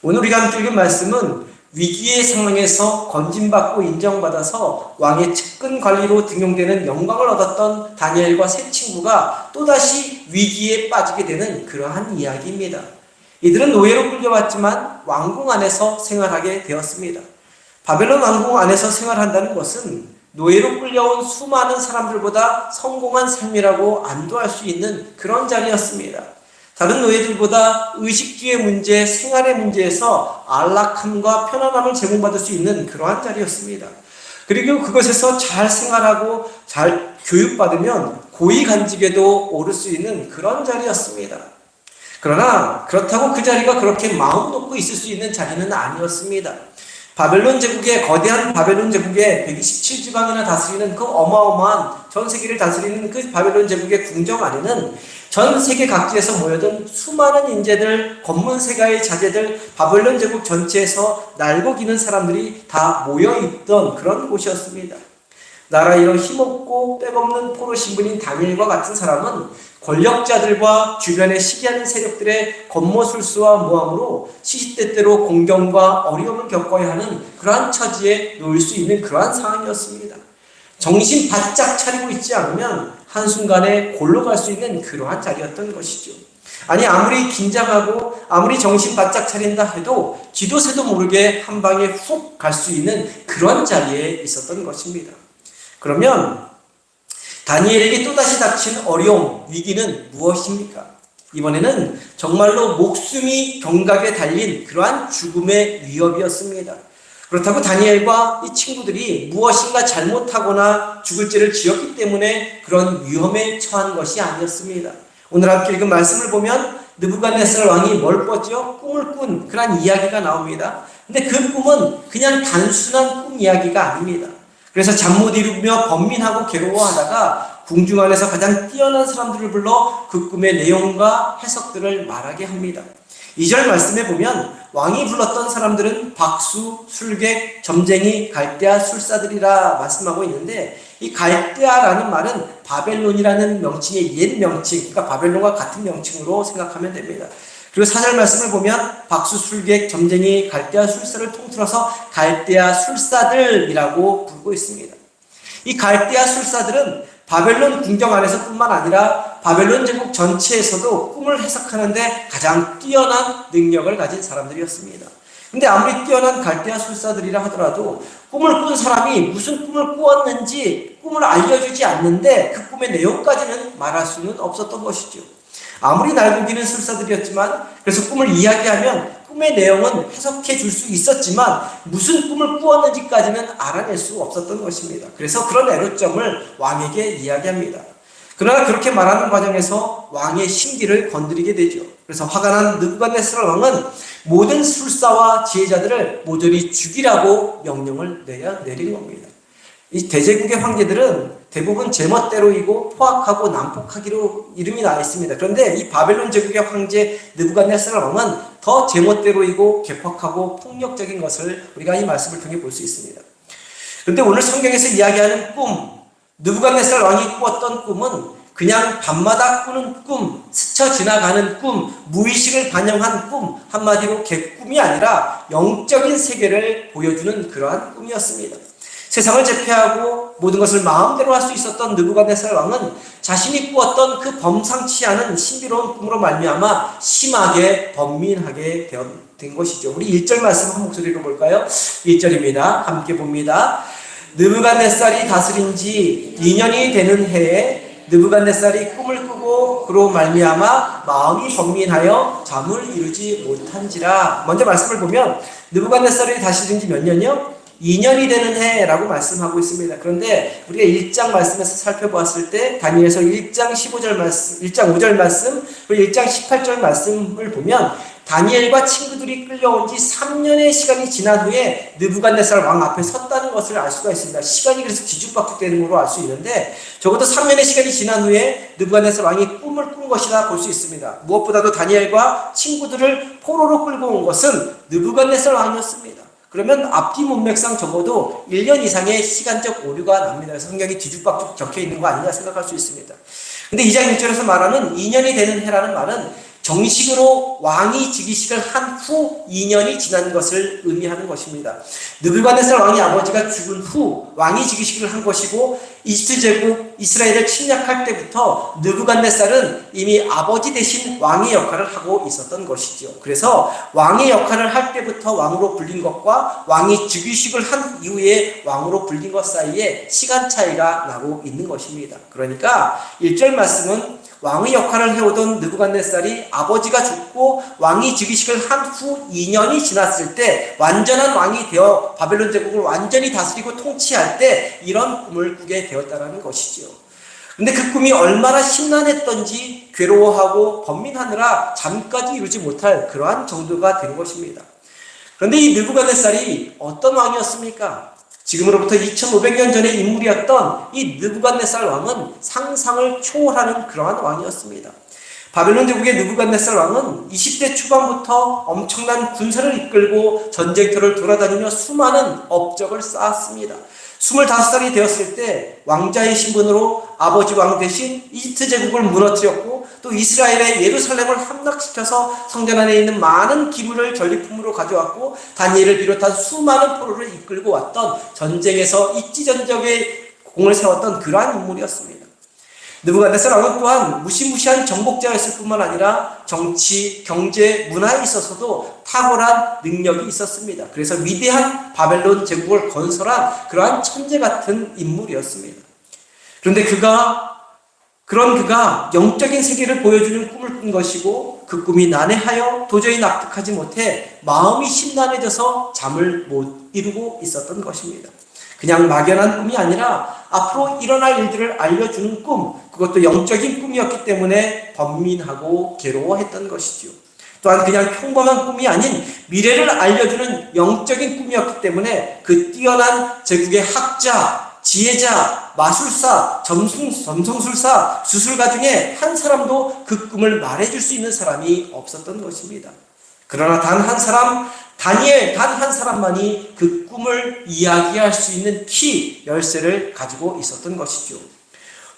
오늘 우리가 함께 읽은 말씀은 위기의 상황에서 건진받고 인정받아서 왕의 측근 관리로 등용되는 영광을 얻었던 다니엘과 세 친구가 또다시 위기에 빠지게 되는 그러한 이야기입니다. 이들은 노예로 끌려왔지만 왕궁 안에서 생활하게 되었습니다. 바벨론 왕궁 안에서 생활한다는 것은 노예로 끌려온 수많은 사람들보다 성공한 삶이라고 안도할 수 있는 그런 자리였습니다. 다른 노예들보다 의식주의 문제, 생활의 문제에서 안락함과 편안함을 제공받을 수 있는 그러한 자리였습니다. 그리고 그것에서 잘 생활하고 잘 교육받으면 고위간직에도 오를 수 있는 그런 자리였습니다. 그러나 그렇다고 그 자리가 그렇게 마음 놓고 있을 수 있는 자리는 아니었습니다. 바벨론 제국의 거대한 바벨론 제국의 127지방이나 다스리는 그 어마어마한 전 세계를 다스리는 그 바벨론 제국의 궁정 안에는 전 세계 각지에서 모여든 수많은 인재들, 권문세가의 자제들, 바벨론 제국 전체에서 날고 기는 사람들이 다 모여있던 그런 곳이었습니다. 나라에 이런 힘없고 백없는 포로 신분인 다니엘과 같은 사람은 권력자들과 주변에 시기하는 세력들의 권모술수와 모함으로 시시때때로 공경과 어려움을 겪어야 하는 그러한 처지에 놓일 수 있는 그러한 상황이었습니다. 정신 바짝 차리고 있지 않으면 한순간에 골로 갈 수 있는 그러한 자리였던 것이죠. 아니, 아무리 긴장하고 아무리 정신 바짝 차린다 해도 쥐도 새도 모르게 한 방에 훅 갈 수 있는 그런 자리에 있었던 것입니다. 그러면 다니엘에게 또다시 닥친 어려움, 위기는 무엇입니까? 이번에는 정말로 목숨이 경각에 달린 그러한 죽음의 위협이었습니다. 그렇다고 다니엘과 이 친구들이 무엇인가 잘못하거나 죽을 죄를 지었기 때문에 그런 위험에 처한 것이 아니었습니다. 오늘 함께 읽은 말씀을 보면 느부갓네살 왕이 뭘 꿨죠? 꿈을 꾼 그런 이야기가 나옵니다. 근데 그 꿈은 그냥 단순한 꿈 이야기가 아닙니다. 그래서 잠 못 이루며 번민하고 괴로워하다가 궁중 안에서 가장 뛰어난 사람들을 불러 그 꿈의 내용과 해석들을 말하게 합니다. 2절 말씀에 보면 왕이 불렀던 사람들은 박수, 술객, 점쟁이, 갈대아, 술사들이라 말씀하고 있는데, 이 갈대아라는 말은 바벨론이라는 명칭의 옛 명칭, 그러니까 바벨론과 같은 명칭으로 생각하면 됩니다. 그리고 4절 말씀을 보면 박수, 술객, 점쟁이, 갈대아, 술사를 통틀어서 갈대아 술사들이라고 부르고 있습니다. 이 갈대아 술사들은 바벨론 궁정 안에서뿐만 아니라 바벨론 제국 전체에서도 꿈을 해석하는데 가장 뛰어난 능력을 가진 사람들이었습니다. 근데 아무리 뛰어난 갈대아 술사들이라 하더라도 꿈을 꾼 사람이 무슨 꿈을 꾸었는지 꿈을 알려주지 않는데 그 꿈의 내용까지는 말할 수는 없었던 것이죠. 아무리 날고기는 술사들이었지만, 그래서 꿈을 이야기하면 꿈의 내용은 해석해 줄 수 있었지만 무슨 꿈을 꾸었는지까지는 알아낼 수 없었던 것입니다. 그래서 그런 애로점을 왕에게 이야기합니다. 그러나 그렇게 말하는 과정에서 왕의 심기를 건드리게 되죠. 그래서 화가 난 느부갓네살 왕은 모든 술사와 지혜자들을 모조리 죽이라고 명령을 내린 겁니다. 이 대제국의 황제들은 대부분 제멋대로이고 포악하고 난폭하기로 이름이 나 있습니다. 그런데 이 바벨론 제국의 황제 느부갓네살 왕은 더 제멋대로이고 괴팍하고 폭력적인 것을 우리가 이 말씀을 통해 볼 수 있습니다. 그런데 오늘 성경에서 이야기하는 꿈, 느부갓네살 왕이 꾸었던 꿈은 그냥 밤마다 꾸는 꿈, 스쳐 지나가는 꿈, 무의식을 반영한 꿈, 한마디로 개꿈이 아니라 영적인 세계를 보여주는 그러한 꿈이었습니다. 세상을 제패하고 모든 것을 마음대로 할 수 있었던 느부갓네살 왕은 자신이 꾸었던 그 범상치 않은 신비로운 꿈으로 말미암아 심하게 번민하게 된 것이죠. 우리 1절 말씀 한 목소리로 볼까요? 1절입니다. 함께 봅니다. 느부갓네살이 다스린 지 2년이 되는 해에 느부갓네살이 꿈을 꾸고 그로 말미암아 마음이 번민하여 잠을 이루지 못한지라. 먼저 말씀을 보면 느부갓네살이 다스린 지 몇 년이요? 2년이 되는 해라고 말씀하고 있습니다. 그런데 우리가 1장 말씀에서 살펴보았을 때 다니엘서 1장 15절 말씀, 1장 5절 말씀, 그리고 1장 18절 말씀을 보면 다니엘과 친구들이 끌려온 지 3년의 시간이 지난 후에 느부갓네살 왕 앞에 섰다는 것을 알 수가 있습니다. 시간이 그래서 뒤죽박죽되는 걸로 알 수 있는데 적어도 3년의 시간이 지난 후에 느부갓네살 왕이 꿈을 꾼 것이라 볼 수 있습니다. 무엇보다도 다니엘과 친구들을 포로로 끌고 온 것은 느부갓네살 왕이었습니다. 그러면 앞뒤 문맥상 적어도 1년 이상의 시간적 오류가 납니다. 그래서 성경이 뒤죽박죽 적혀 있는 거 아닌가 생각할 수 있습니다. 근데 2장 1절에서 말하는 2년이 되는 해라는 말은 정식으로 왕이 즉위식을 한 후 2년이 지난 것을 의미하는 것입니다. 느부갓네살 왕의 아버지가 죽은 후 왕이 즉위식을 한 것이고 이집트 제국 이스라엘을 침략할 때부터 느부갓네살은 이미 아버지 대신 왕의 역할을 하고 있었던 것이죠. 그래서 왕의 역할을 할 때부터 왕으로 불린 것과 왕이 즉위식을 한 이후에 왕으로 불린 것 사이에 시간 차이가 나고 있는 것입니다. 그러니까 1절 말씀은 왕의 역할을 해오던 느부갓네살이 아버지가 죽고 왕이 즉위식을 한 후 2년이 지났을 때 완전한 왕이 되어 바벨론 제국을 완전히 다스리고 통치할 때 이런 꿈을 꾸게 되었다는 것이지요. 근데 그 꿈이 얼마나 심란했던지 괴로워하고 번민하느라 잠까지 이루지 못할 그러한 정도가 된 것입니다. 그런데 이 느부갓네살이 어떤 왕이었습니까? 지금으로부터 2500년 전의 인물이었던 이 느부갓네살 왕은 상상을 초월하는 그러한 왕이었습니다. 바벨론 제국의 느부갓네살 왕은 20대 초반부터 엄청난 군사를 이끌고 전쟁터를 돌아다니며 수많은 업적을 쌓았습니다. 25살이 되었을 때 왕자의 신분으로 아버지 왕 대신 이집트 제국을 무너뜨렸고 또 이스라엘의 예루살렘을 함락시켜서 성전 안에 있는 많은 기물을 전리품으로 가져왔고 다니엘을 비롯한 수많은 포로를 이끌고 왔던 전쟁에서 입지전적의 공을 세웠던 그러한 인물이었습니다. 느부갓네살 왕은 또한 무시무시한 정복자였을 뿐만 아니라 정치, 경제, 문화에 있어서도 탁월한 능력이 있었습니다. 그래서 위대한 바벨론 제국을 건설한 그러한 천재 같은 인물이었습니다. 그런데 그가 영적인 세계를 보여주는 꿈을 꾼 것이고 그 꿈이 난해하여 도저히 납득하지 못해 마음이 심란해져서 잠을 못 이루고 있었던 것입니다. 그냥 막연한 꿈이 아니라 앞으로 일어날 일들을 알려주는 꿈, 그것도 영적인 꿈이었기 때문에 번민하고 괴로워했던 것이죠. 또한 그냥 평범한 꿈이 아닌 미래를 알려주는 영적인 꿈이었기 때문에 그 뛰어난 제국의 학자, 지혜자, 마술사, 점성술사, 주술가 중에 한 사람도 그 꿈을 말해줄 수 있는 사람이 없었던 것입니다. 그러나 단 한 사람, 다니엘 단 한 사람만이 그 꿈을 이야기할 수 있는 키, 열쇠를 가지고 있었던 것이죠.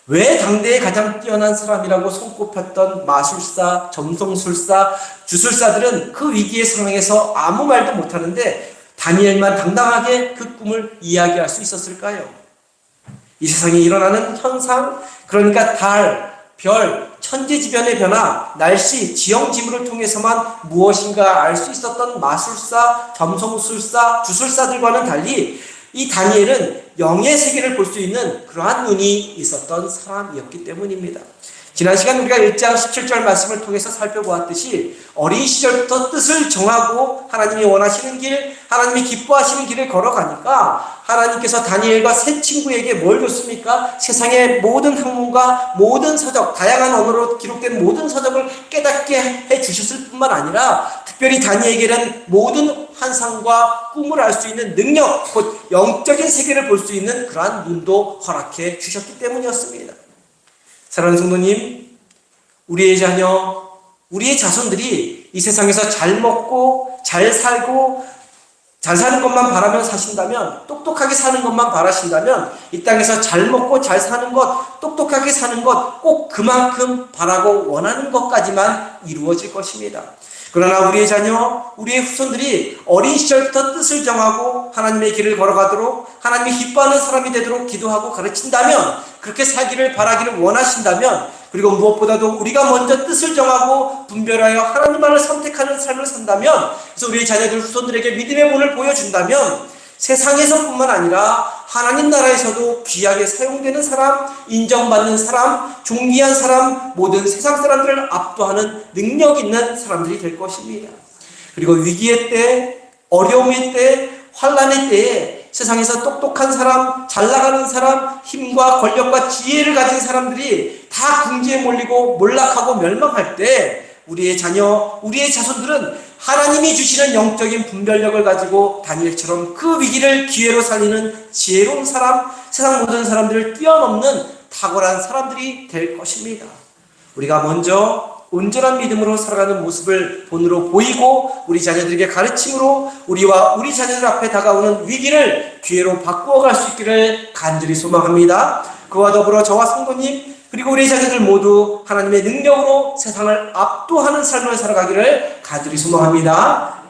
왜 당대에 가장 뛰어난 사람이라고 손꼽혔던 마술사, 점성술사, 주술사들은 그 위기의 상황에서 아무 말도 못하는데 다니엘만 당당하게 그 꿈을 이야기할 수 있었을까요? 이 세상에 일어나는 현상, 그러니까 달, 별, 천재지변의 변화, 날씨, 지형지물을 통해서만 무엇인가 알 수 있었던 마술사, 점성술사, 주술사들과는 달리 이 다니엘은 영의 세계를 볼 수 있는 그러한 눈이 있었던 사람이었기 때문입니다. 지난 시간 우리가 1장 17절 말씀을 통해서 살펴보았듯이 어린 시절부터 뜻을 정하고 하나님이 원하시는 길, 하나님이 기뻐하시는 길을 걸어가니까 하나님께서 다니엘과 세 친구에게 뭘 줬습니까? 세상의 모든 학문과 모든 서적, 다양한 언어로 기록된 모든 서적을 깨닫게 해주셨을 뿐만 아니라 특별히 다니엘에게는 모든 환상과 꿈을 알 수 있는 능력, 곧 영적인 세계를 볼 수 있는 그러한 눈도 허락해 주셨기 때문이었습니다. 사랑하는 성도님, 우리의 자녀, 우리의 자손들이 이 세상에서 잘 먹고 잘 살고 잘 사는 것만 바라며 사신다면, 똑똑하게 사는 것만 바라신다면 이 땅에서 잘 먹고 잘 사는 것, 똑똑하게 사는 것 꼭 그만큼 바라고 원하는 것까지만 이루어질 것입니다. 그러나 우리의 자녀, 우리의 후손들이 어린 시절부터 뜻을 정하고 하나님의 길을 걸어가도록 하나님이 기뻐하는 사람이 되도록 기도하고 가르친다면, 그렇게 살기를 바라기를 원하신다면, 그리고 무엇보다도 우리가 먼저 뜻을 정하고 분별하여 하나님만을 선택하는 삶을 산다면, 그래서 우리의 자녀들 후손들에게 믿음의 문을 보여준다면 세상에서뿐만 아니라 하나님 나라에서도 귀하게 사용되는 사람, 인정받는 사람, 존귀한 사람, 모든 세상 사람들을 압도하는 능력 있는 사람들이 될 것입니다. 그리고 위기의 때, 어려움의 때, 환난의 때에 세상에서 똑똑한 사람, 잘 나가는 사람, 힘과 권력과 지혜를 가진 사람들이 다 궁지에 몰리고 몰락하고 멸망할 때 우리의 자녀, 우리의 자손들은 하나님이 주시는 영적인 분별력을 가지고 다니엘처럼 그 위기를 기회로 살리는 지혜로운 사람, 세상 모든 사람들을 뛰어넘는 탁월한 사람들이 될 것입니다. 우리가 먼저 온전한 믿음으로 살아가는 모습을 본으로 보이고 우리 자녀들에게 가르침으로 우리와 우리 자녀들 앞에 다가오는 위기를 기회로 바꾸어 갈 수 있기를 간절히 소망합니다. 그와 더불어 저와 성도님, 그리고 우리 자녀들 모두 하나님의 능력으로 세상을 압도하는 삶을 살아가기를 간절히 소망합니다.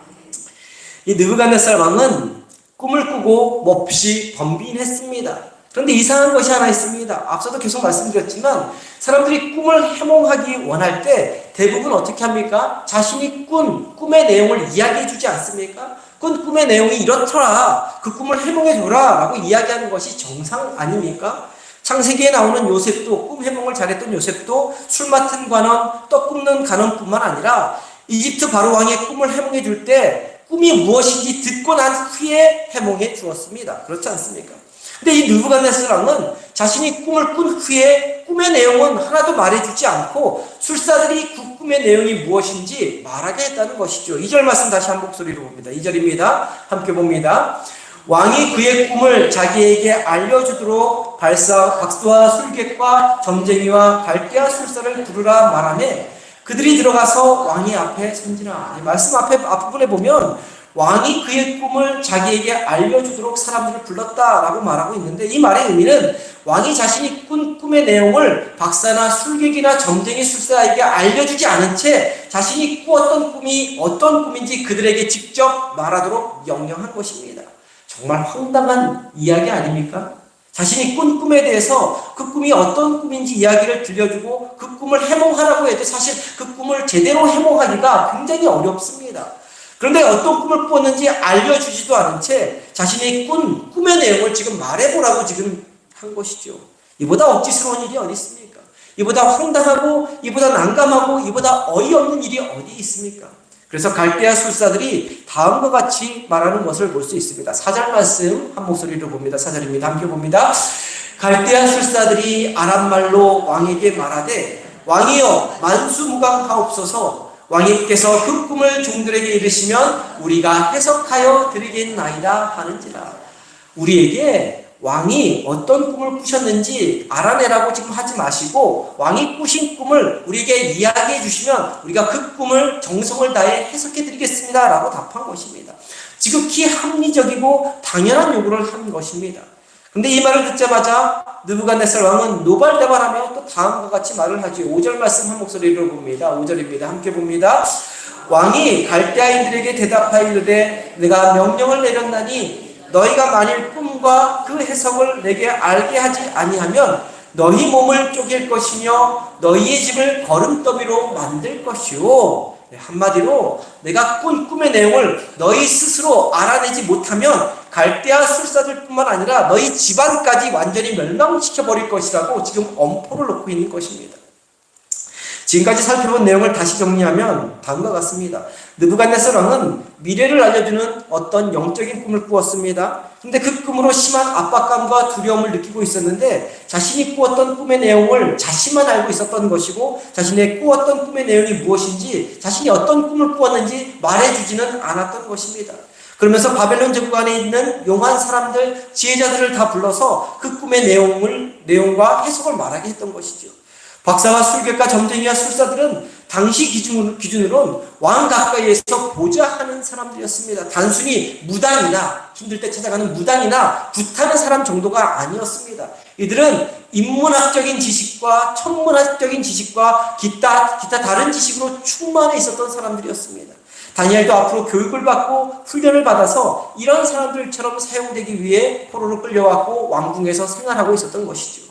이 느부갓네살 왕은 꿈을 꾸고 몹시 번민했습니다. 그런데 이상한 것이 하나 있습니다. 앞서도 계속 말씀드렸지만 사람들이 꿈을 해몽하기 원할 때 대부분 어떻게 합니까? 자신이 꾼 꿈의 내용을 이야기해 주지 않습니까? 꾼 꿈의 내용이 이렇더라, 그 꿈을 해몽해줘라 라고 이야기하는 것이 정상 아닙니까? 창세기에 나오는 요셉도, 꿈 해몽을 잘했던 요셉도 술 맡은 관원, 떡 굽는 간원뿐만 아니라 이집트 바로 왕의 꿈을 해몽해 줄 때 꿈이 무엇인지 듣고 난 후에 해몽해 주었습니다. 그렇지 않습니까? 근데 이 느부갓네살 왕은 자신이 꿈을 꾼 후에 꿈의 내용은 하나도 말해주지 않고 술사들이 그 꿈의 내용이 무엇인지 말하게 했다는 것이죠. 2절 말씀 다시 한 목소리로 봅니다. 2절입니다. 함께 봅니다. 왕이 그의 꿈을 자기에게 알려주도록 박수와 술객과 점쟁이와 갈대와 술사를 부르라 말하매 그들이 들어가서 왕의 앞에 선지라. 말씀 앞부분에 보면 왕이 그의 꿈을 자기에게 알려주도록 사람들을 불렀다라고 말하고 있는데, 이 말의 의미는 왕이 자신이 꾼 꿈의 내용을 박사나 술객이나 점쟁이 술사에게 알려주지 않은 채 자신이 꾸었던 꿈이 어떤 꿈인지 그들에게 직접 말하도록 명령한 것입니다. 정말 황당한 이야기 아닙니까? 자신이 꾼 꿈에 대해서 그 꿈이 어떤 꿈인지 이야기를 들려주고 그 꿈을 해몽하라고 해도 사실 그 꿈을 제대로 해몽하기가 굉장히 어렵습니다. 그런데 어떤 꿈을 꾸었는지 알려주지도 않은 채 자신이 꾼 꿈의 내용을 지금 말해보라고 지금 한 것이죠. 이보다 억지스러운 일이 어디 있습니까? 이보다 황당하고 이보다 난감하고 이보다 어이없는 일이 어디 있습니까? 그래서 갈대아 술사들이 다음과 같이 말하는 것을 볼 수 있습니다. 4절 말씀 한 목소리로 봅니다. 4절입니다. 함께 봅니다. 갈대아 술사들이 아람말로 왕에게 말하되 왕이여 만수무강하옵소서. 왕님께서 그 꿈을 종들에게 이르시면 우리가 해석하여 드리겠나이다 하는지라. 우리에게 왕이 어떤 꿈을 꾸셨는지 알아내라고 지금 하지 마시고 왕이 꾸신 꿈을 우리에게 이야기해 주시면 우리가 그 꿈을 정성을 다해 해석해 드리겠습니다 라고 답한 것입니다. 지극히 합리적이고 당연한 요구를 한 것입니다. 근데 이 말을 듣자마자 느부갓네살 왕은 노발대발하며 또 다음과 같이 말을 하죠. 5절 말씀 한 목소리로 봅니다. 5절입니다. 함께 봅니다. 왕이 갈대아인들에게 대답하여 이르되 내가 명령을 내렸나니 너희가 만일 꿈과 그 해석을 내게 알게 하지 아니하면 너희 몸을 쪼갤 것이며 너희의 집을 거름더미로 만들 것이요. 한마디로 내가 꾼 꿈의 내용을 너희 스스로 알아내지 못하면 갈대아 술사들뿐만 아니라 너희 집안까지 완전히 멸망시켜버릴 것이라고 지금 엄포를 놓고 있는 것입니다. 지금까지 살펴본 내용을 다시 정리하면 다음과 같습니다. 느부갓네살 왕은 미래를 알려주는 어떤 영적인 꿈을 꾸었습니다. 그런데 그 꿈으로 심한 압박감과 두려움을 느끼고 있었는데 자신이 꾸었던 꿈의 내용을 자신만 알고 있었던 것이고 자신의 꾸었던 꿈의 내용이 무엇인지 자신이 어떤 꿈을 꾸었는지 말해주지는 않았던 것입니다. 그러면서 바벨론 제국 안에 있는 용한 사람들, 지혜자들을 다 불러서 그 꿈의 내용과 해석을 말하게 했던 것이죠. 박사와 술객과 점쟁이와 술사들은 당시 기준으로는 왕 가까이에서 보좌하는 사람들이었습니다. 단순히 무당이나 힘들 때 찾아가는 무당이나 굿하는 사람 정도가 아니었습니다. 이들은 인문학적인 지식과 천문학적인 지식과 기타 다른 지식으로 충만해 있었던 사람들이었습니다. 다니엘도 앞으로 교육을 받고 훈련을 받아서 이런 사람들처럼 사용되기 위해 포로로 끌려왔고 왕궁에서 생활하고 있었던 것이죠.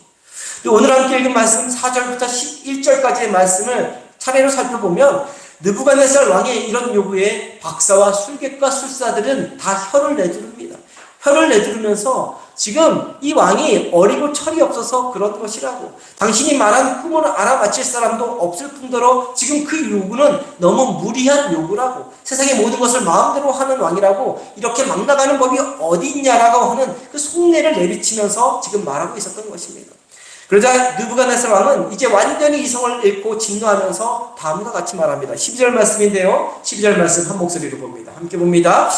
오늘 함께 읽은 말씀 4절부터 11절까지의 말씀을 차례로 살펴보면 느부갓네살 왕의 이런 요구에 박사와 술객과 술사들은 다 혀를 내두릅니다. 혀를 내두르면서 지금 이 왕이 어리고 철이 없어서 그런 것이라고, 당신이 말한 꿈을 알아맞힐 사람도 없을 뿐더러 지금 그 요구는 너무 무리한 요구라고, 세상의 모든 것을 마음대로 하는 왕이라고, 이렇게 막 나가는 법이 어디 있냐라고 하는 그 속내를 내비치면서 지금 말하고 있었던 것입니다. 그러자 느부갓네살 왕은 이제 완전히 이성을 잃고 진노하면서 다음과 같이 말합니다. 12절 말씀인데요. 12절 말씀 한 목소리로 봅니다. 함께 봅니다.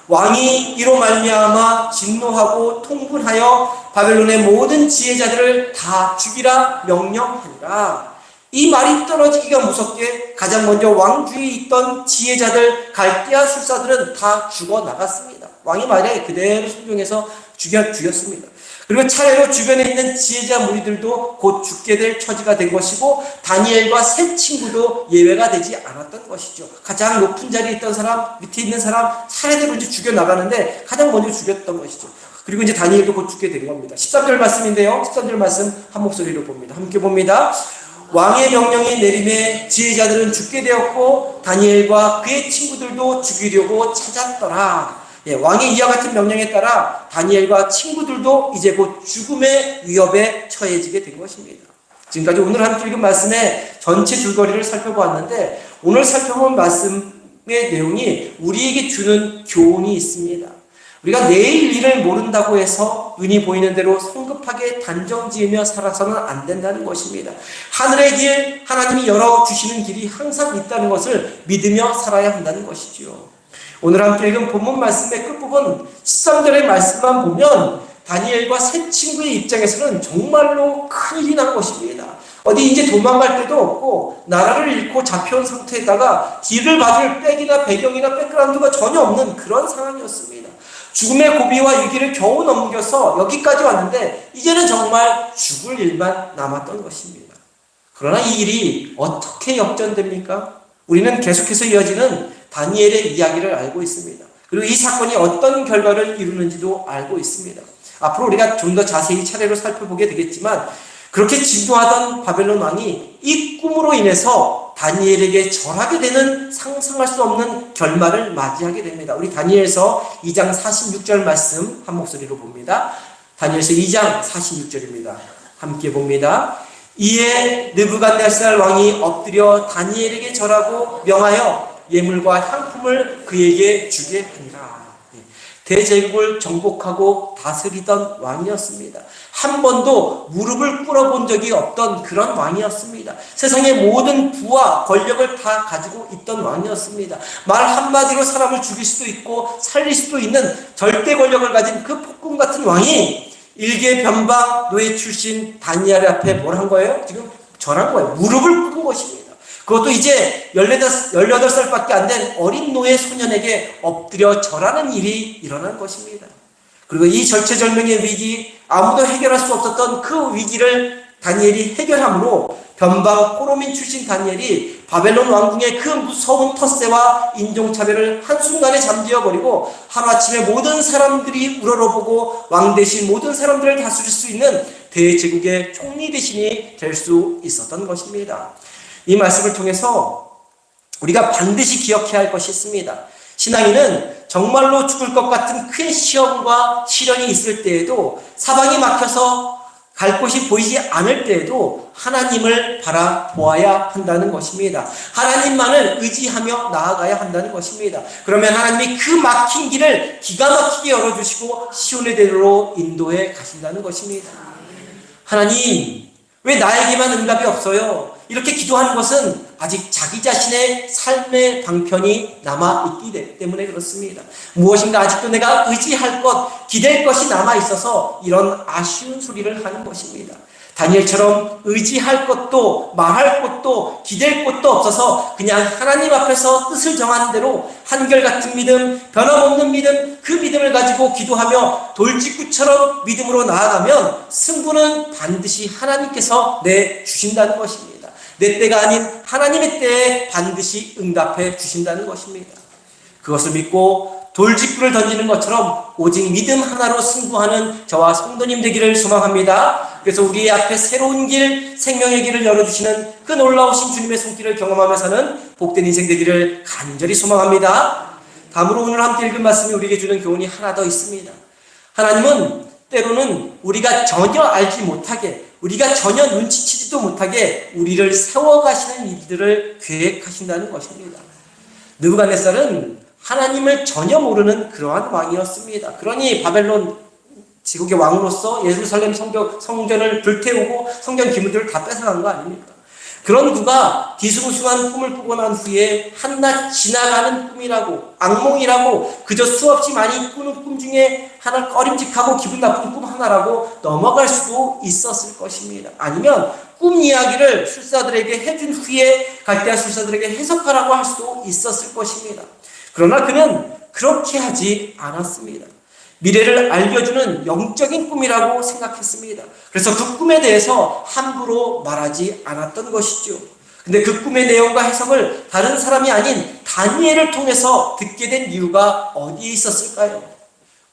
왕이 이로 말미암아 진노하고 통분하여 바벨론의 모든 지혜자들을 다 죽이라 명령하니라. 이 말이 떨어지기가 무섭게 가장 먼저 왕 주위에 있던 지혜자들, 갈대아 술사들은 다 죽어나갔습니다. 왕의 말에 그대로 순종해서 죽였습니다. 그리고 차례로 주변에 있는 지혜자 무리들도 곧 죽게 될 처지가 된 것이고 다니엘과 세 친구도 예외가 되지 않았던 것이죠. 가장 높은 자리에 있던 사람, 밑에 있는 사람 차례대로 이제 죽여나가는데 가장 먼저 죽였던 것이죠. 그리고 이제 다니엘도 곧 죽게 된 겁니다. 13절 말씀인데요. 13절 말씀 한 목소리로 봅니다. 함께 봅니다. 왕의 명령이 내림에 지혜자들은 죽게 되었고 다니엘과 그의 친구들도 죽이려고 찾았더라. 왕의 이와 같은 명령에 따라 다니엘과 친구들도 이제 곧 죽음의 위협에 처해지게 된 것입니다. 지금까지 오늘 함께 읽은 말씀의 전체 줄거리를 살펴보았는데 오늘 살펴본 말씀의 내용이 우리에게 주는 교훈이 있습니다. 우리가 내일 일을 모른다고 해서 눈이 보이는 대로 성급하게 단정지으며 살아서는 안 된다는 것입니다. 하늘의 길, 하나님이 열어주시는 길이 항상 있다는 것을 믿으며 살아야 한다는 것이죠. 오늘 함께 읽은 본문 말씀의 끝부분 13절의 말씀만 보면 다니엘과 세 친구의 입장에서는 정말로 큰일이 난 것입니다. 어디 이제 도망갈 데도 없고 나라를 잃고 잡혀온 상태에다가 뒤를 봐줄 백이나 배경이나 백그라운드가 전혀 없는 그런 상황이었습니다. 죽음의 고비와 위기를 겨우 넘겨서 여기까지 왔는데 이제는 정말 죽을 일만 남았던 것입니다. 그러나 이 일이 어떻게 역전됩니까? 우리는 계속해서 이어지는 다니엘의 이야기를 알고 있습니다. 그리고 이 사건이 어떤 결과를 이루는지도 알고 있습니다. 앞으로 우리가 좀 더 자세히 차례로 살펴보게 되겠지만 그렇게 진노하던 바벨론 왕이 이 꿈으로 인해서 다니엘에게 절하게 되는 상상할 수 없는 결말을 맞이하게 됩니다. 우리 다니엘서 2장 46절 말씀 한 목소리로 봅니다. 다니엘서 2장 46절입니다. 함께 봅니다. 이에 느부갓네살 왕이 엎드려 다니엘에게 절하고 명하여 예물과 향품을 그에게 주게 하니라. 대제국을 정복하고 다스리던 왕이었습니다. 한 번도 무릎을 꿇어본 적이 없던 그런 왕이었습니다. 세상의 모든 부와 권력을 다 가지고 있던 왕이었습니다. 말 한마디로 사람을 죽일 수도 있고 살릴 수도 있는 절대 권력을 가진 그 폭군 같은 왕이 일개 변방 노예 출신 다니엘 앞에 뭘 한 거예요? 지금 절한 거예요. 무릎을 꿇은 것입니다. 그것도 이제 18살밖에 안 된 어린 노예 소년에게 엎드려 절하는 일이 일어난 것입니다. 그리고 이 절체절명의 위기, 아무도 해결할 수 없었던 그 위기를 다니엘이 해결함으로 변방 포로민 출신 다니엘이 바벨론 왕궁의 그 무서운 텃세와 인종차별을 한순간에 잠재워버리고 하루아침에 모든 사람들이 우러러보고 왕 대신 모든 사람들을 다스릴 수 있는 대제국의 총리 대신이 될 수 있었던 것입니다. 이 말씀을 통해서 우리가 반드시 기억해야 할 것이 있습니다. 신앙인은 정말로 죽을 것 같은 큰 시험과 시련이 있을 때에도 사방이 막혀서 갈 곳이 보이지 않을 때에도 하나님을 바라보아야 한다는 것입니다. 하나님만을 의지하며 나아가야 한다는 것입니다. 그러면 하나님이 그 막힌 길을 기가 막히게 열어주시고 시온의 대로로 인도해 가신다는 것입니다. 하나님, 왜 나에게만 응답이 없어요? 이렇게 기도하는 것은 아직 자기 자신의 삶의 방편이 남아있기 때문에 그렇습니다. 무엇인가 아직도 내가 의지할 것, 기댈 것이 남아있어서 이런 아쉬운 소리를 하는 것입니다. 다니엘처럼 의지할 것도 말할 것도 기댈 것도 없어서 그냥 하나님 앞에서 뜻을 정한 대로 한결같은 믿음, 변함없는 믿음, 그 믿음을 가지고 기도하며 돌직구처럼 믿음으로 나아가면 승부는 반드시 하나님께서 내주신다는 것입니다. 내 때가 아닌 하나님의 때에 반드시 응답해 주신다는 것입니다. 그것을 믿고 돌직구를 던지는 것처럼 오직 믿음 하나로 승부하는 저와 성도님 되기를 소망합니다. 그래서 우리 앞에 새로운 길, 생명의 길을 열어주시는 그 놀라우신 주님의 손길을 경험하며 사는 복된 인생 되기를 간절히 소망합니다. 다음으로 오늘 함께 읽은 말씀이 우리에게 주는 교훈이 하나 더 있습니다. 하나님은 때로는 우리가 전혀 알지 못하게, 우리가 전혀 눈치채지도 못하게 우리를 세워가시는 일들을 계획하신다는 것입니다. 느부갓네살은 하나님을 전혀 모르는 그러한 왕이었습니다. 그러니 바벨론 제국의 왕으로서 예루살렘 성전을 불태우고 성전 기물들을 다 뺏어간 거 아닙니까? 그런 그가 뒤숭숭한 꿈을 꾸고 난 후에 한낱 지나가는 꿈이라고, 악몽이라고, 그저 수없이 많이 꾸는 꿈 중에 하나 꺼림직하고 기분 나쁜 꿈 하나라고 넘어갈 수도 있었을 것입니다. 아니면 꿈 이야기를 술사들에게 해준 후에 갈대아 술사들에게 해석하라고 할 수도 있었을 것입니다. 그러나 그는 그렇게 하지 않았습니다. 미래를 알려주는 영적인 꿈이라고 생각했습니다. 그래서 그 꿈에 대해서 함부로 말하지 않았던 것이죠. 근데 그 꿈의 내용과 해석을 다른 사람이 아닌 다니엘을 통해서 듣게 된 이유가 어디에 있었을까요?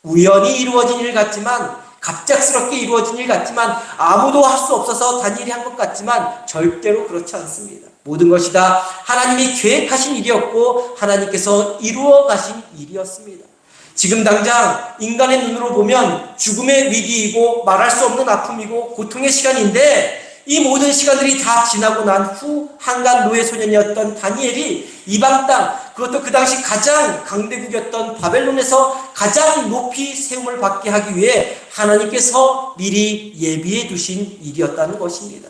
우연히 이루어진 일 같지만, 갑작스럽게 이루어진 일 같지만, 아무도 할 수 없어서 다니엘이 한 것 같지만 절대로 그렇지 않습니다. 모든 것이 다 하나님이 계획하신 일이었고 하나님께서 이루어 가신 일이었습니다. 지금 당장 인간의 눈으로 보면 죽음의 위기이고 말할 수 없는 아픔이고 고통의 시간인데, 이 모든 시간들이 다 지나고 난 후 한간 노예 소년이었던 다니엘이 이방 땅, 그것도 그 당시 가장 강대국이었던 바벨론에서 가장 높이 세움을 받게 하기 위해 하나님께서 미리 예비해 두신 일이었다는 것입니다.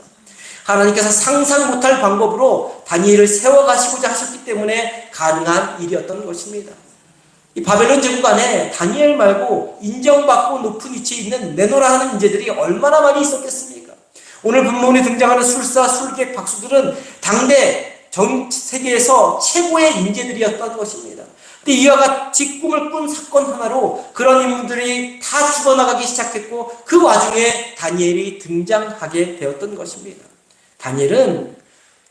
하나님께서 상상 못할 방법으로 다니엘을 세워가시고자 하셨기 때문에 가능한 일이었던 것입니다. 이 바벨론 제국 안에 다니엘 말고 인정받고 높은 위치에 있는 네노라 하는 인재들이 얼마나 많이 있었겠습니까? 오늘 본문에 등장하는 술사, 술객, 박수들은 당대 전 세계에서 최고의 인재들이었던 것입니다. 근데 이와 같이 꿈을 꾼 사건 하나로 그런 인물들이 다 죽어나가기 시작했고 그 와중에 다니엘이 등장하게 되었던 것입니다. 다니엘은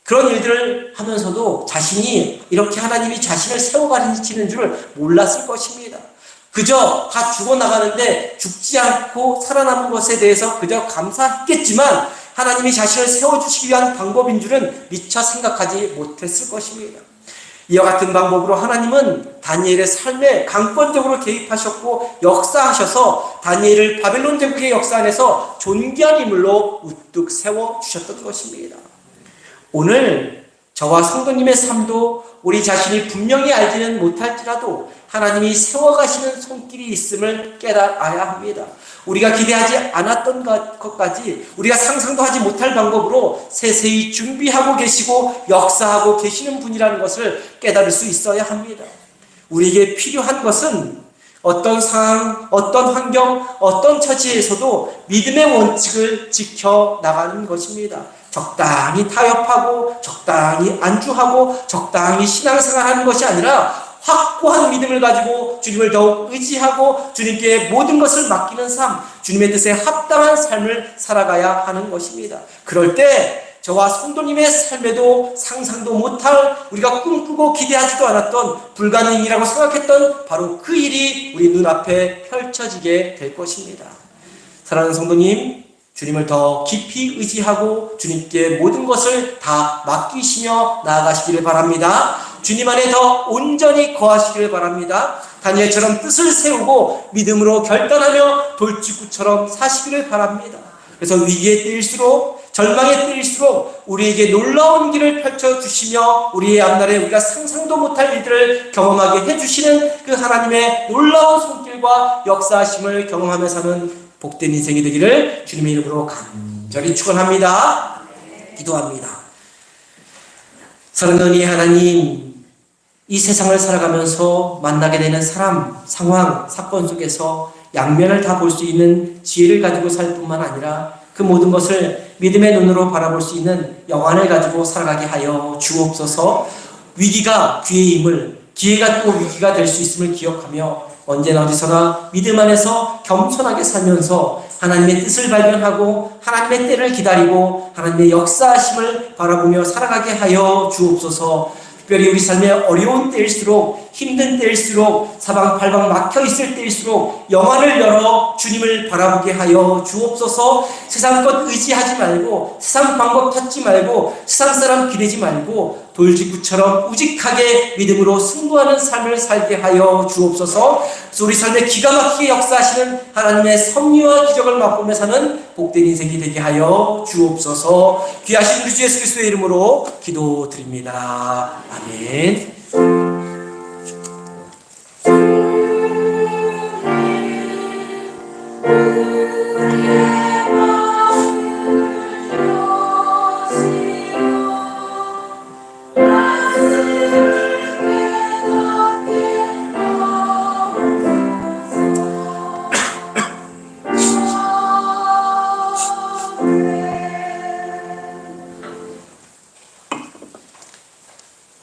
그런 일들을 하면서도 자신이 이렇게 하나님이 자신을 세워가시는 줄 몰랐을 것입니다. 그저 다 죽어나가는데 죽지 않고 살아남은 것에 대해서 그저 감사했겠지만 하나님이 자신을 세워주시기 위한 방법인 줄은 미처 생각하지 못했을 것입니다. 이와 같은 방법으로 하나님은 다니엘의 삶에 강권적으로 개입하셨고 역사하셔서 다니엘을 바벨론 제국의 역사 안에서 존귀한 인물로 우뚝 세워주셨던 것입니다. 오늘 저와 성도님의 삶도 우리 자신이 분명히 알지는 못할지라도 하나님이 세워가시는 손길이 있음을 깨달아야 합니다. 우리가 기대하지 않았던 것까지 우리가 상상도 하지 못할 방법으로 세세히 준비하고 계시고 역사하고 계시는 분이라는 것을 깨달을 수 있어야 합니다. 우리에게 필요한 것은 어떤 상황, 어떤 환경, 어떤 처지에서도 믿음의 원칙을 지켜나가는 것입니다. 적당히 타협하고 적당히 안주하고 적당히 신앙생활하는 것이 아니라 확고한 믿음을 가지고 주님을 더욱 의지하고 주님께 모든 것을 맡기는 삶, 주님의 뜻에 합당한 삶을 살아가야 하는 것입니다. 그럴 때 저와 성도님의 삶에도 상상도 못할 우리가 꿈꾸고 기대하지도 않았던 불가능이라고 생각했던 바로 그 일이 우리 눈앞에 펼쳐지게 될 것입니다. 사랑하는 성도님, 주님을 더 깊이 의지하고 주님께 모든 것을 다 맡기시며 나아가시기를 바랍니다. 주님 안에 더 온전히 거하시기를 바랍니다. 다니엘처럼 뜻을 세우고 믿음으로 결단하며 돌직구처럼 사시기를 바랍니다. 그래서 위기의 때일수록 절망의 때일수록 우리에게 놀라운 길을 펼쳐주시며 우리의 앞날에 우리가 상상도 못할 일들을 경험하게 해주시는 그 하나님의 놀라운 손길과 역사하심을 경험하며 사는 복된 인생이 되기를 주님의 이름으로 간절히 축원합니다. 기도합니다. 사랑하는 하나님, 이 세상을 살아가면서 만나게 되는 사람, 상황, 사건 속에서 양면을 다 볼 수 있는 지혜를 가지고 살 뿐만 아니라 그 모든 것을 믿음의 눈으로 바라볼 수 있는 영안을 가지고 살아가게 하여 주옵소서. 위기가 기회의 힘을, 기회가 또 위기가 될 수 있음을 기억하며 언제나 어디서나 믿음 안에서 겸손하게 살면서 하나님의 뜻을 발견하고 하나님의 때를 기다리고 하나님의 역사하심을 바라보며 살아가게 하여 주옵소서. 특별히 우리 삶의 어려운 때일수록 힘든 때일수록 사방팔방 막혀있을 때일수록 영안을 열어 주님을 바라보게 하여 주옵소서. 세상 것 의지하지 말고 세상 방법 찾지 말고 세상 사람 기대지 말고 돌직구처럼 우직하게 믿음으로 승부하는 삶을 살게 하여 주옵소서. 그래서 우리 삶에 기가 막히게 역사하시는 하나님의 섭리와 기적을 맛보며 사는 복된 인생이 되게 하여 주옵소서. 귀하신 우리 주 예수 그리스도의 이름으로 기도드립니다. 아멘.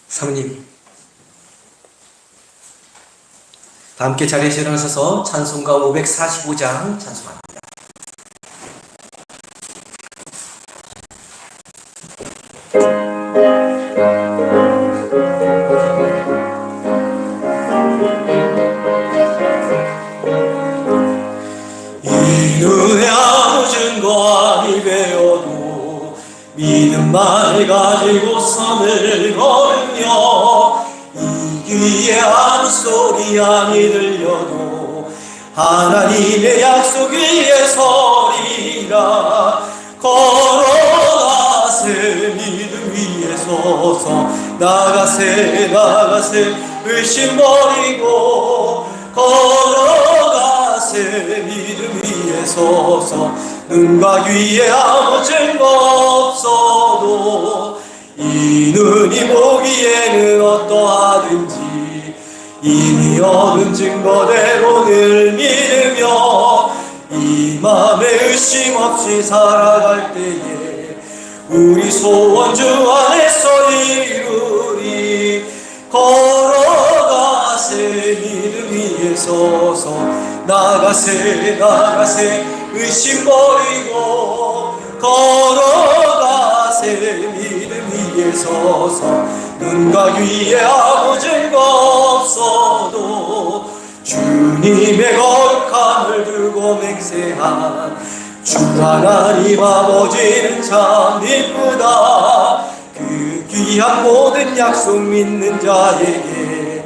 사모님, 다 함께 자리에서 일어나셔서 찬송가 545장 찬송합니다. 이 눈에 아무 증거 아니 배워도 믿음만을 가지고 선을 걸으며 이 귀에 아무 소리 아니 들려도 하나님의 약속 위에 서리라. 걸어가세 믿음 위에 서서 나가세 의심 버리고 걸어가세 믿음 위에 서서 눈과 귀에 아무 증거 없어도 이 눈이 보기에는 어떠하든지 이미 얻은 증거대로 늘 믿으며 이 우리 맘에 의심 없이 살아갈 때에 우리 소원 주 안에서 이루리. 걸어가세 믿음 위에 서서 나가세 나가세 의심 버리고 걸어가세 믿음 위에 서서 눈과 귀에 아무 증거 없어도 주님의 거룩함을 두고 맹세한 주 하나님 아버지는 참 이쁘다. 그 귀한 모든 약속 믿는 자에게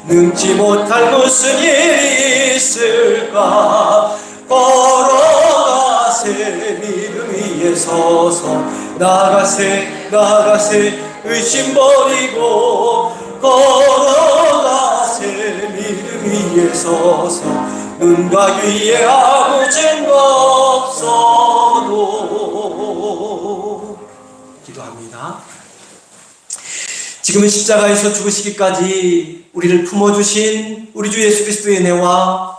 능치 못할 무슨 일이 있을까. 걸어가세 믿음 위에 서서 나가세 나가세 의심 버리고 걸어가세 믿음 위에 서서 눈과 귀에 아무 증거 없어도. 기도합니다. 지금은 십자가에서 죽으시기까지 우리를 품어주신 우리 주 예수 그리스도의 은혜와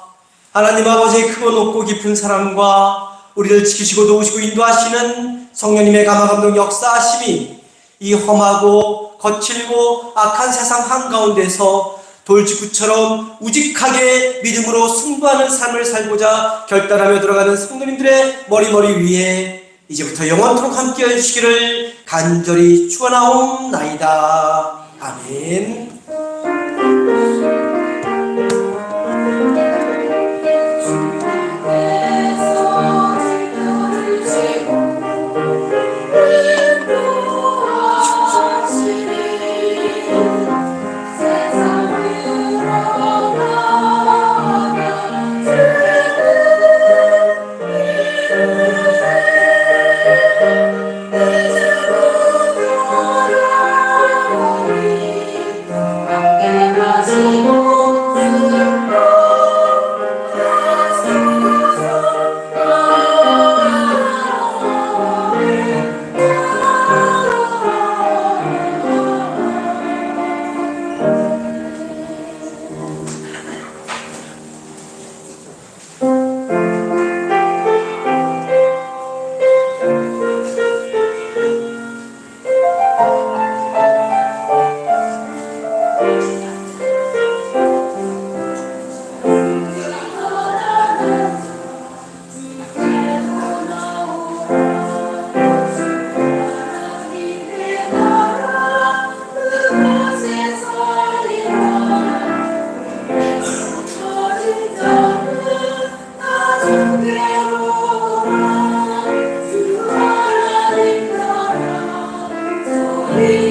하나님 아버지의 크고 높고 깊은 사랑과 우리를 지키시고 도우시고 인도하시는 성령님의 감화감동 역사하심이 이 험하고 거칠고 악한 세상 한가운데서 돌직구처럼 우직하게 믿음으로 승부하는 삶을 살고자 결단하며 들어가는 성도님들의 머리 위에 이제부터 영원토록 함께 해주시기를 간절히 축원하옵나이다. 아멘. We